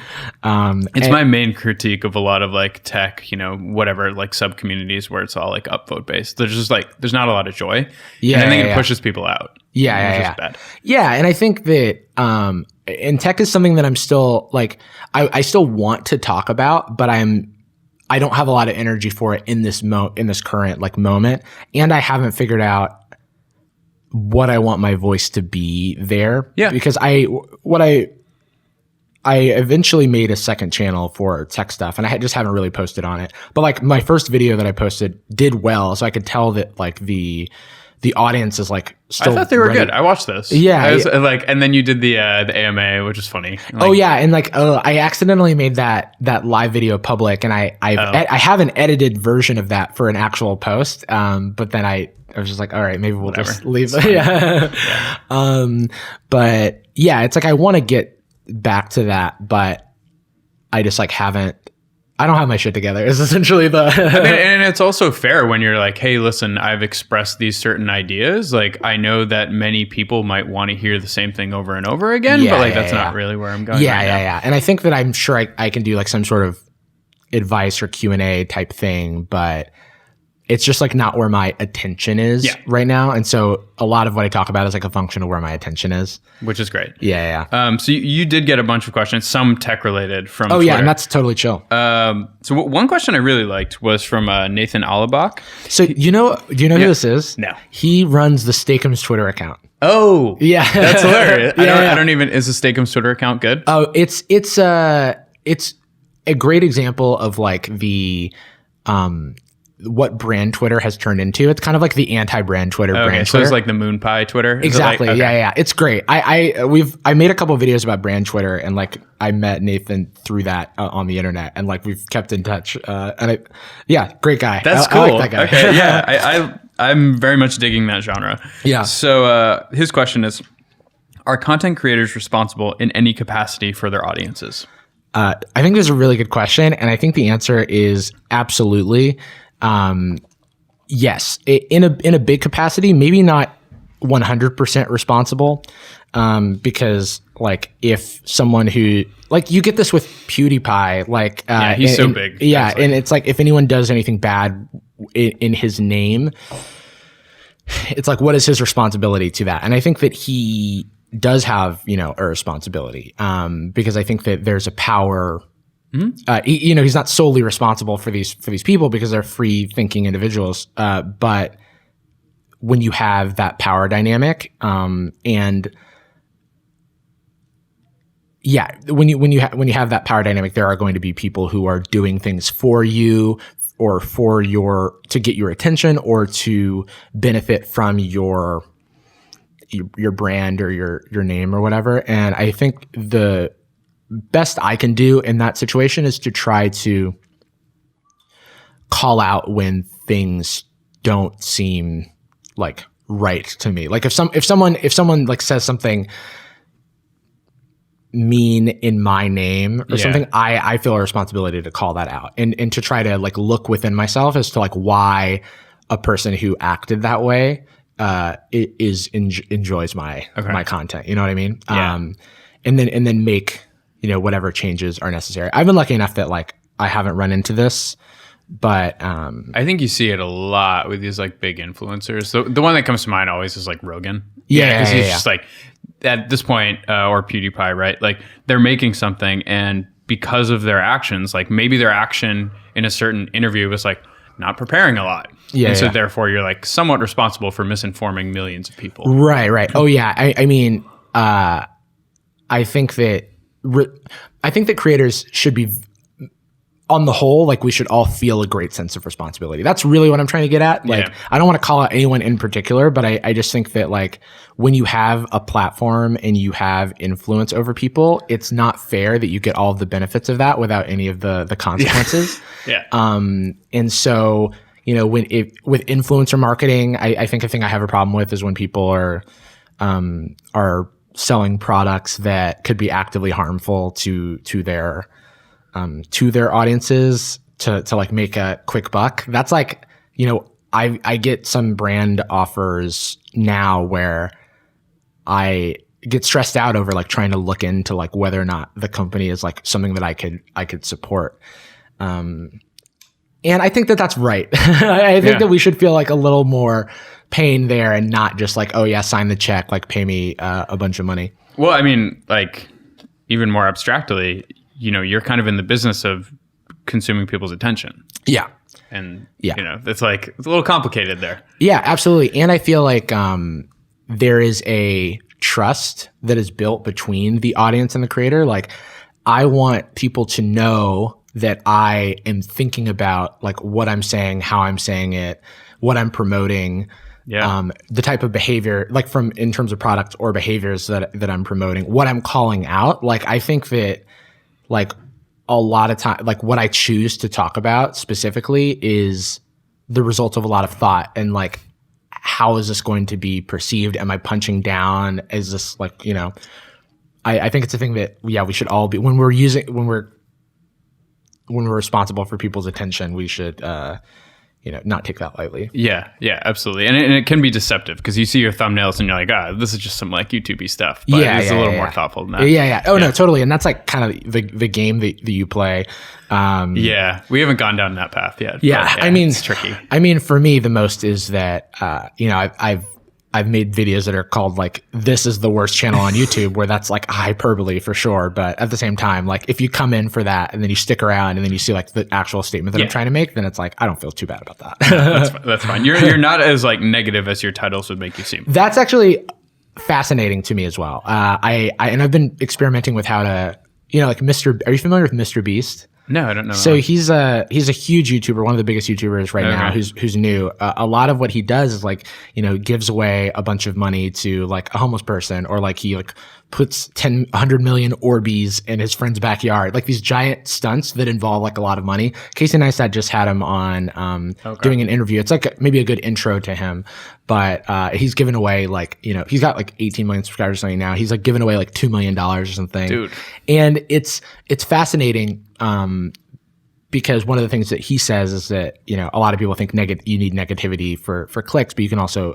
It's my main critique of a lot of like tech, you know, whatever, like sub communities where it's all like upvote based. There's just like, there's not a lot of joy. And I think it pushes people out. Bad. Yeah, and I think that and tech is something that I'm still like I still want to talk about, but I don't have a lot of energy for it in this current like moment, and I haven't figured out what I want my voice to be there. Yeah, because I eventually made a second channel for tech stuff, and I just haven't really posted on it. But like my first video that I posted did well, so I could tell that like the audience is like still. I thought they were good. I watched those. Yeah, like, and then you did the AMA, which is funny. Like, and like I accidentally made that live video public, and I have an edited version of that for an actual post. But then I was just like, all right, maybe we'll just leave it. But yeah, it's like I want to get back to that, but I just like haven't. I don't have my shit together. Is essentially the. I mean, and it's also fair when you're like, hey, listen, I've expressed these certain ideas. Like, I know that many people might want to hear the same thing over and over again, but like that's not really where I'm going. Yeah. And I think that I'm sure I can do like some sort of advice or Q&A type thing, but it's just like not where my attention is right now. And so a lot of what I talk about is like a function of where my attention is. Which is great. Yeah. So you did get a bunch of questions, some tech related from Twitter. Yeah, and that's totally chill. So one question I really liked was from Nathan Allebach. So do you know who this is? No. He runs the Steakums Twitter account. Oh. Yeah. That's hilarious. I don't even, is the Steakums Twitter account good? Oh, it's a great example of like the what brand Twitter has turned into. It's kind of like the anti-brand Twitter brand so Twitter. it's like the moon pie Twitter? Exactly. Yeah. It's great. I made a couple of videos about brand Twitter, and like I met Nathan through that on the internet, and like we've kept in touch. Great guy. That's cool. I like that guy. Okay, yeah. I'm very much digging that genre. Yeah. So his question is, are content creators responsible in any capacity for their audiences? I think this is a really good question, and I think the answer is absolutely. Yes, in a big capacity, maybe not 100% responsible, because like if someone who like you get this with PewDiePie, like he's so big. Yeah, and it's like if anyone does anything bad in his name, it's like what is his responsibility to that? And I think that he does have a responsibility, because I think that there's a power. He's not solely responsible for these people because they're free thinking individuals, but when you have that power dynamic, when you have that power dynamic, there are going to be people who are doing things for you or to get your attention or to benefit from your brand or your name or whatever. And I think the best I can do in that situation is to try to call out when things don't seem like right to me. Like if someone like says something mean in my name or something, I feel a responsibility to call that out and to try to like look within myself as to like why a person who acted that way enjoys my content. You know what I mean? Yeah. And then make whatever changes are necessary. I've been lucky enough that like I haven't run into this, but I think you see it a lot with these like big influencers. The one that comes to mind always is like Rogan. Yeah, because he's just like at this point, or PewDiePie, right? Like they're making something, and because of their actions, like maybe their action in a certain interview was like not preparing a lot. Yeah. And so therefore you're like somewhat responsible for misinforming millions of people. Right. Oh yeah. I mean, I think that creators should be, on the whole, like we should all feel a great sense of responsibility. That's really what I'm trying to get at. Like, I don't want to call out anyone in particular, but I just think that like when you have a platform and you have influence over people, it's not fair that you get all of the benefits of that without any of the consequences. Yeah. And so, with influencer marketing, I think a thing I have a problem with is when people are selling products that could be actively harmful to their audiences to like make a quick buck. That's like, I get some brand offers now where I get stressed out over like trying to look into like whether or not the company is like something that I could support. And I think that that's right. I think that we should feel like a little more pain there and not just like, oh yeah, sign the check, like pay me a bunch of money. Well, I mean, like even more abstractly, you're kind of in the business of consuming people's attention. Yeah. And, it's like, it's a little complicated there. Yeah, absolutely. And I feel like there is a trust that is built between the audience and the creator. Like, I want people to know that I am thinking about like what I'm saying, how I'm saying it, what I'm promoting. Yeah. The type of behavior, like in terms of products or behaviors that I'm promoting, what I'm calling out. Like, I think that like a lot of time, like what I choose to talk about specifically is the result of a lot of thought and like, how is this going to be perceived? Am I punching down? Is this like, I think it's a thing that, we should all be, when we're responsible for people's attention, we should, not take that lightly. Yeah, absolutely. And it can be deceptive because you see your thumbnails and you're like, this is just some like YouTube-y stuff. But it's a little more thoughtful than that. Yeah. Oh, no, totally. And that's like kind of the game that you play. We haven't gone down that path yet. Yeah, I mean, it's tricky. I mean, for me, the most is that, I've made videos that are called like, this is the worst channel on YouTube, where that's like a hyperbole for sure. But at the same time, like if you come in for that and then you stick around and then you see like the actual statement that I'm trying to make, then it's like, I don't feel too bad about that. That's fine. You're not as like negative as your titles would make you seem. That's actually fascinating to me as well. I've been experimenting with how to, like are you familiar with Mr. Beast? No, I don't know. So he's a huge YouTuber, one of the biggest YouTubers right now, who's new. A lot of what he does is like, gives away a bunch of money to like a homeless person, or like he like puts 100 million Orbeez in his friend's backyard, like these giant stunts that involve like a lot of money. Casey Neistat just had him on doing an interview. It's like maybe a good intro to him, but he's given away like, he's got like 18 million subscribers or something now. He's like given away like $2 million or something. Dude. And it's fascinating. Because one of the things that he says is that, a lot of people think you need negativity for clicks, but you can also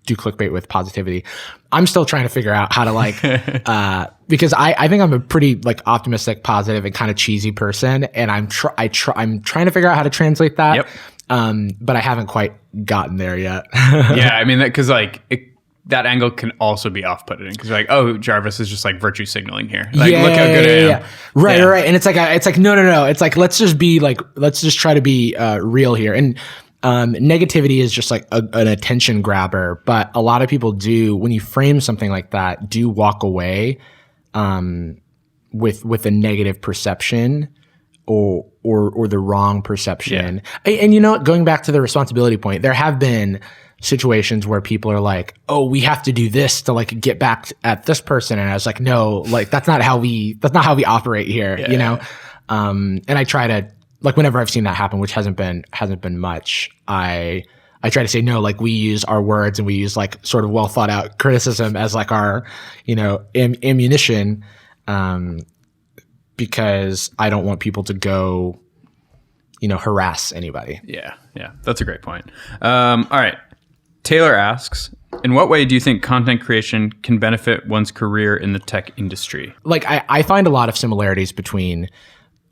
do clickbait with positivity. I'm still trying to figure out how to like, because I think I'm a pretty like optimistic, positive, and kind of cheesy person, and I'm trying to figure out how to translate that. Yep. But I haven't quite gotten there yet. Yeah, I mean, because like that angle can also be off-putting because like, oh, Jarvis is just like virtue signaling here. Like, look how good I am. Right. And it's like no. It's like let's just try to be real here. And negativity is just like an attention grabber, but a lot of people do, when you frame something like that, do walk away with a negative perception or the wrong perception. Yeah. And you know, going back to the responsibility point, there have been situations where people are like, oh, we have to do this to like get back at this person. And I was like, no, like that's not how we operate here, you know? And I try to, like, whenever I've seen that happen, which hasn't been much, I try to say, no, like we use our words and we use like sort of well thought out criticism as like our, you know, ammunition, because I don't want people to go, you know, harass anybody. Yeah. That's a great point. All right. Taylor asks, in what way do you think content creation can benefit one's career in the tech industry? Like, I find a lot of similarities between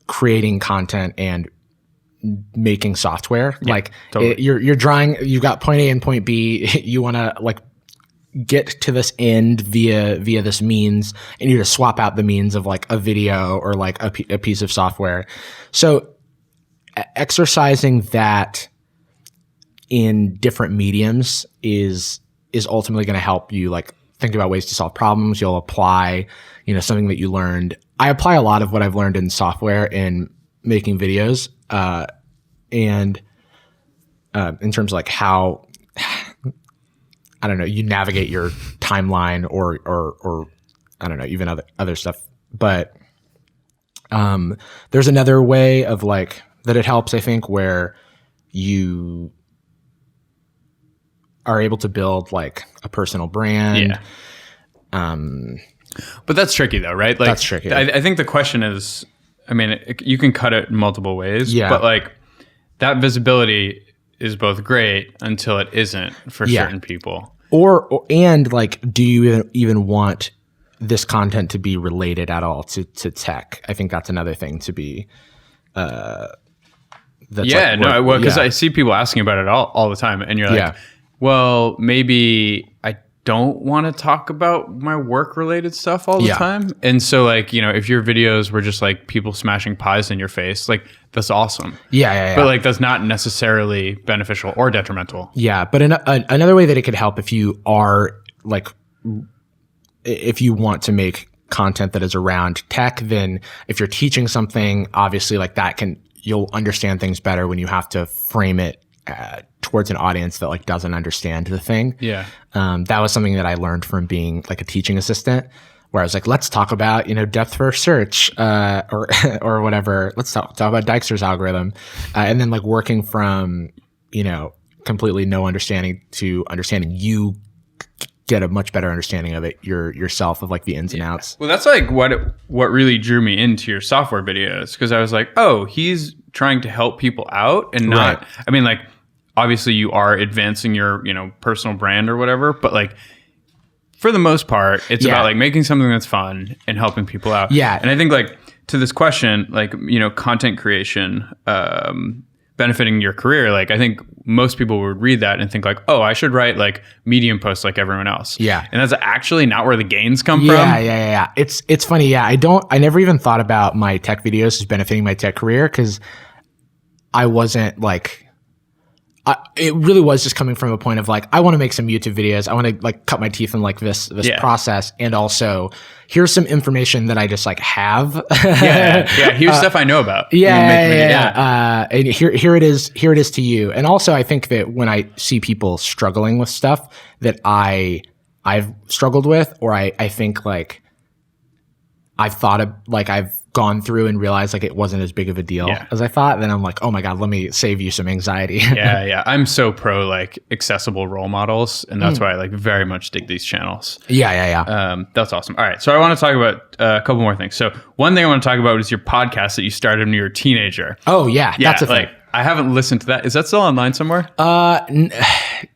creating content and making software. Yeah, like, totally. You're drawing, you've got point A and point B. You want to like get to this end via this means, and you just swap out the means of like a video or like a piece of software. So exercising that in different mediums is ultimately going to help you like think about ways to solve problems. You'll apply, you know, something that you learned. I apply a lot of what I've learned in software in making videos, and in terms of like how, I don't know, you navigate your timeline or I don't know, even other stuff. But there's another way of like that it helps, I think, where you are able to build like a personal brand. Yeah. But that's tricky though, right? Like, that's tricky. I think the question is, I mean, you can cut it in multiple ways, but like that visibility is both great until it isn't for certain people. And like, do you even want this content to be related at all to tech? I think that's another thing to be, because I see people asking about it all the time, and you're like, well, maybe I don't want to talk about my work related stuff all the time. And so like, you know, if your videos were just like people smashing pies in your face, like that's awesome. But like, that's not necessarily beneficial or detrimental. Yeah. But another way that it could help, if you are like, if you want to make content that is around tech, then if you're teaching something, obviously like that you'll understand things better when you have to frame it towards an audience that like doesn't understand the thing. Yeah. That was something that I learned from being like a teaching assistant, where I was like, let's talk about, you know, depth first search, or whatever. Let's talk about Dijkstra's algorithm. And then like working from, you know, completely no understanding to understanding, you get a much better understanding of it yourself, of like the ins and outs. Well, that's like what really drew me into your software videos, because I was like, oh, he's trying to help people out and not, right. I mean, like, obviously you are advancing your, you know, personal brand or whatever, but like for the most part, it's about like making something that's fun and helping people out. Yeah. And I think like to this question, like, you know, content creation, benefiting your career, like I think most people would read that and think like, oh, I should write like Medium posts like everyone else. Yeah. And that's actually not where the gains come from. Yeah. It's funny. Yeah. I never even thought about my tech videos as benefiting my tech career, because I wasn't like, it really was just coming from a point of like, I want to make some YouTube videos. I want to like cut my teeth in like this process. And also here's some information that I just like have. Here's stuff I know about. And here it is to you. And also I think that when I see people struggling with stuff that I've struggled with, or I think like I've thought of, like I've gone through and realized like it wasn't as big of a deal as I thought, then I'm like, oh my God, let me save you some anxiety. I'm so pro like accessible role models, and that's why I like very much dig these channels. That's awesome. All right, so I want to talk about a couple more things. So one thing I want to talk about is your podcast that you started when you were a teenager. Oh yeah, that's a thing. I haven't listened to that. Is that still online somewhere?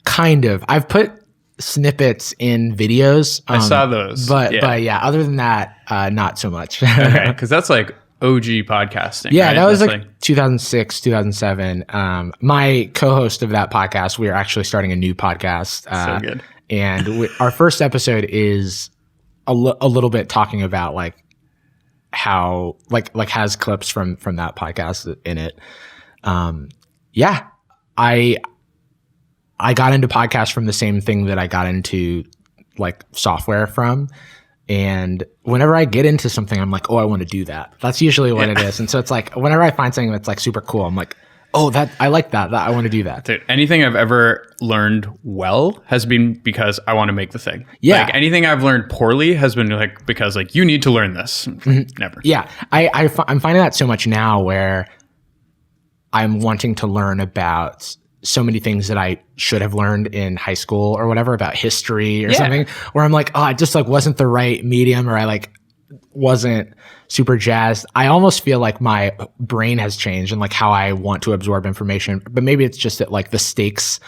Kind of. I've put snippets in videos. I saw those. But yeah, other than that, not so much. Okay, because that's like OG podcasting. Yeah, right? that was That's like 2006, 2007. My co-host of that podcast, we are actually starting a new podcast. So good. And our first episode is a little bit talking about like how like has clips from that podcast in it. Yeah, I got into podcasts from the same thing that I got into like software from. And whenever I get into something, I'm like, oh, I want to do that. That's usually what it is. And so it's like, whenever I find something that's like super cool, I'm like, oh, I like that. I want to do that. Dude, anything I've ever learned well has been because I want to make the thing. Yeah. Like anything I've learned poorly has been like, because like you need to learn this. Never. Yeah. I'm finding that so much now where I'm wanting to learn about so many things that I should have learned in high school or whatever about history or something, where I'm like, oh, I just like wasn't the right medium, or I like wasn't super jazzed. I almost feel like my brain has changed and like how I want to absorb information, but maybe it's just that like the stakes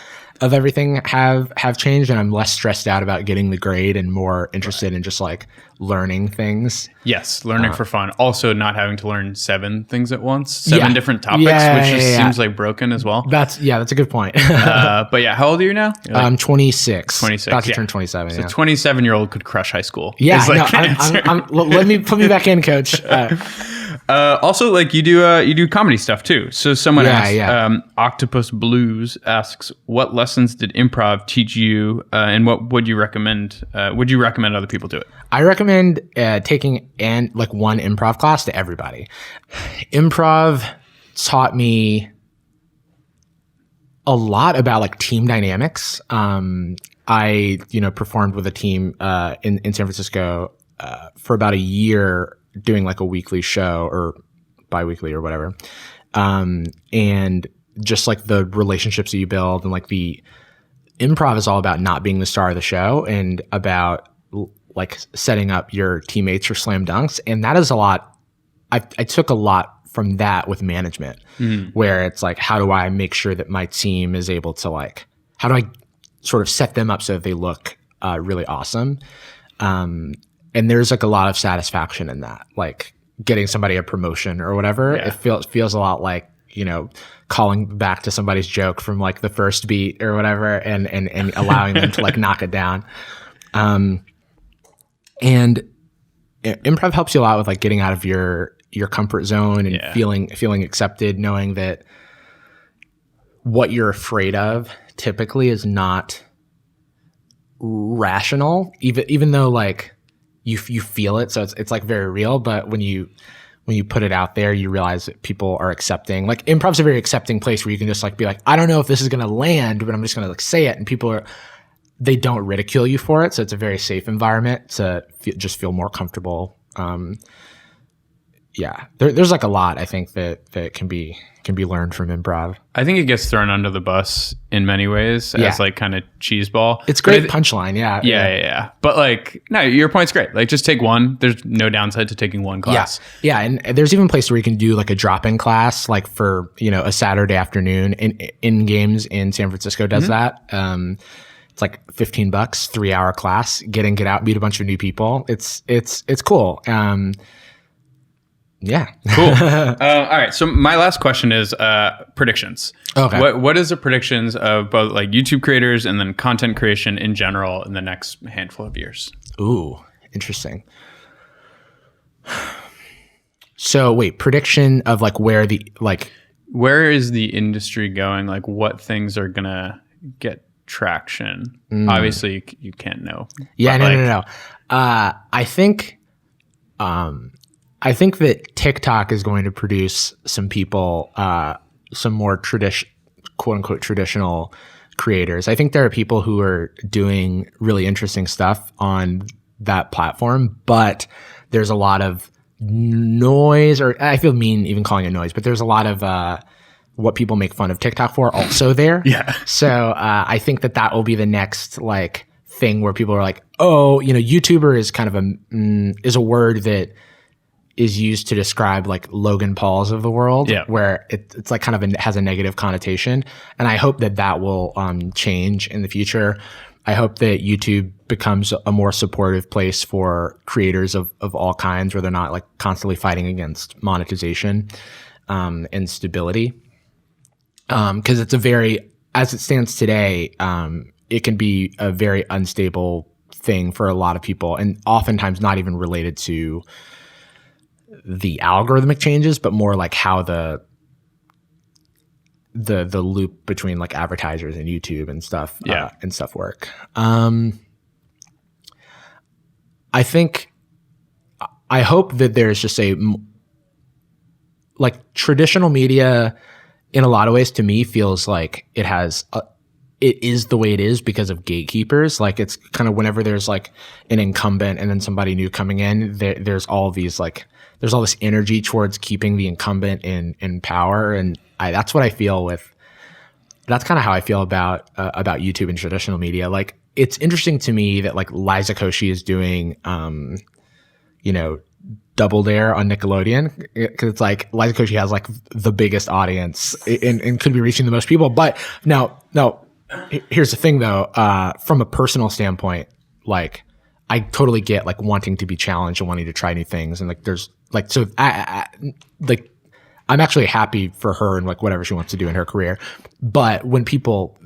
of everything have changed, and I'm less stressed out about getting the grade and more interested in just like learning things. Yes, learning for fun. Also, not having to learn 7 things at once, 7 different topics, which just seems like broken as well. That's a good point. But yeah, how old are you now? You're like, I'm 26. 26. About to turn 27. So 27-year-old could crush high school. Yeah, Like let me put me back in, coach. Also, like you do comedy stuff too. So someone asked, Octopus Blues asks, what lessons did improv teach you, and what would you recommend? Would you recommend other people do it? I recommend taking like one improv class to everybody. Improv taught me a lot about like team dynamics. I performed with a team in San Francisco for about a year, doing like a weekly show or bi-weekly or whatever. And just like the relationships that you build, and like the improv is all about not being the star of the show and about like setting up your teammates for slam dunks. And that is a lot. I took a lot from that with management, where it's like, how do I make sure that my team is able to like, how do I sort of set them up so that they look really awesome? And there's like a lot of satisfaction in that, like getting somebody a promotion or whatever. Yeah. It feels a lot like, calling back to somebody's joke from like the first beat or whatever, and allowing them to like knock it down. And improv helps you a lot with like getting out of your comfort zone and feeling accepted, knowing that what you're afraid of typically is not rational, even though like you feel it, so it's like very real. But when you put it out there, you realize that people are accepting. Like improv's a very accepting place where you can just like be like, I don't know if this is gonna land, but I'm just gonna like say it, and they don't ridicule you for it. So it's a very safe environment to just feel more comfortable. There's like a lot I think that can be learned from improv. I think it gets thrown under the bus in many ways as like kind of cheeseball. It's great punchline, yeah. But like, no, your point's great. Like just take one. There's no downside to taking one class. Yeah, and there's even places where you can do like a drop-in class, like for a Saturday afternoon. In Games in San Francisco does that. It's like $15, 3-hour class. Get in, get out, meet a bunch of new people. It's cool. Yeah. Cool. All right. So my last question is predictions. Okay. What is the predictions of both like YouTube creators and then content creation in general in the next handful of years? Ooh, interesting. So wait, prediction of like where is the industry going? Like what things are gonna get traction? Obviously you can't know. Yeah, no. I think that TikTok is going to produce some people, some more quote unquote traditional creators. I think there are people who are doing really interesting stuff on that platform, but there's a lot of noise, or I feel mean even calling it noise, but there's a lot of what people make fun of TikTok for also there. Yeah. So I think that will be the next like thing where people are like, oh, YouTuber is kind of is a word that is used to describe like Logan Pauls of the world, where it's like kind of has a negative connotation. And I hope that will change in the future. I hope that YouTube becomes a more supportive place for creators of all kinds, where they're not like constantly fighting against monetization and stability. Because it's as it stands today, it can be a very unstable thing for a lot of people, and oftentimes not even related to the algorithmic changes, but more like how the loop between like advertisers and YouTube and stuff work. I hope that there's just like traditional media in a lot of ways to me feels like it is the way it is because of gatekeepers. Like it's kind of whenever there's like an incumbent and then somebody new coming in, there's all this energy towards keeping the incumbent in power. And that's what I feel that's kind of how I feel about YouTube and traditional media. Like it's interesting to me that like Liza Koshy is doing, Double Dare on Nickelodeon, because it's like Liza Koshy has like the biggest audience and could be reaching the most people. But now, here's the thing though, from a personal standpoint, like I totally get like wanting to be challenged and wanting to try new things. And like, there's like, so I'm actually happy for her and like whatever she wants to do in her career. But when people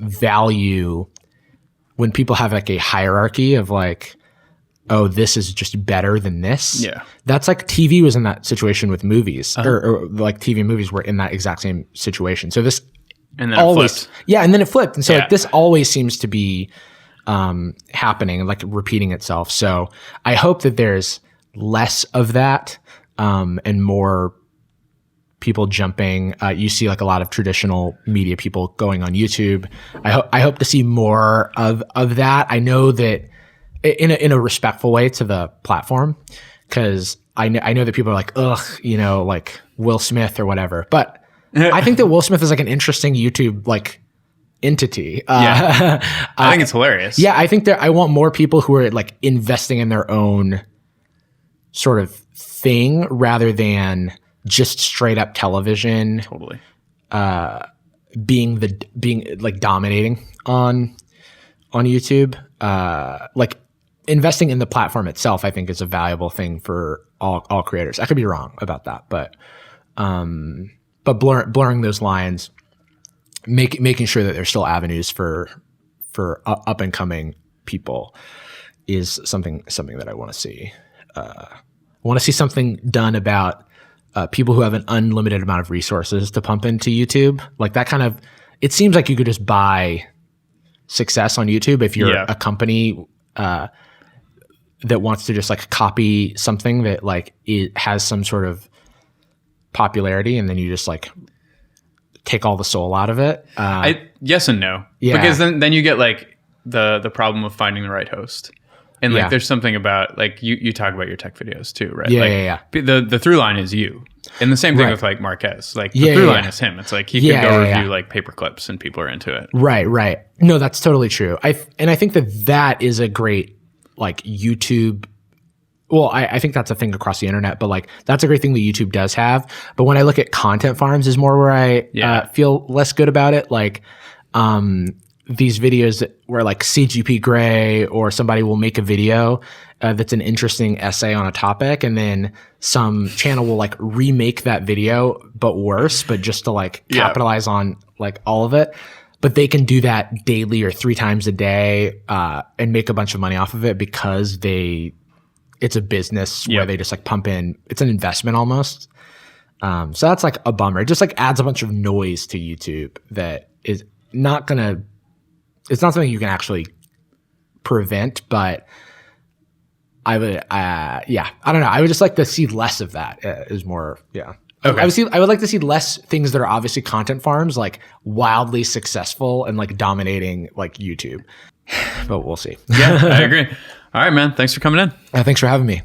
have like a hierarchy of like, oh, this is just better than this. Yeah. That's like TV was in that situation with movies or like TV and movies were in that exact same situation. So this, and then it flipped. Yeah, and then it flipped. And so like this always seems to be happening and like repeating itself. So I hope that there's less of that and more people jumping. You see like a lot of traditional media people going on YouTube. I hope to see more of that. I know that in a respectful way to the platform, because I know that people are like, ugh, like Will Smith or whatever. But I think that Will Smith is like an interesting YouTube like entity. I think it's hilarious. Yeah, I think that I want more people who are like investing in their own sort of thing rather than just straight up television. Totally. Being like dominating on YouTube. Like investing in the platform itself, I think is a valuable thing for all creators. I could be wrong about that, but blurring those lines, making sure that there's still avenues for up and coming people is something that I want to see. I want to see something done about people who have an unlimited amount of resources to pump into YouTube. Like that kind of, it seems like you could just buy success on YouTube if you're a company that wants to just like copy something that like it has some sort of popularity, and then you just like take all the soul out of it. Yes and no. Yeah. Because then you get like the problem of finding the right host. And like there's something about like you talk about your tech videos too, right? Yeah. The through line is you. And the same thing with like Marquez. Like the through line is him. It's like he could go review like paper clips and people are into it. Right. No, that's totally true. I think that is a great like YouTube. Well, I think that's a thing across the internet, but like that's a great thing that YouTube does have. But when I look at content farms is more where I feel less good about it. Like these videos where like CGP Grey or somebody will make a video that's an interesting essay on a topic, and then some channel will like remake that video but worse, but just to like capitalize on like all of it. But they can do that daily or 3 times a day and make a bunch of money off of it because it's a business where they just like pump in. It's an investment almost. So that's like a bummer. It just like adds a bunch of noise to YouTube that is not gonna. It's not something you can actually prevent, but I would, I don't know. I would just like to see less of that. Is more, Okay. I would like to see less things that are obviously content farms, like wildly successful and like dominating like YouTube. But we'll see. Yeah, I agree. All right, man. Thanks for coming in. Thanks for having me.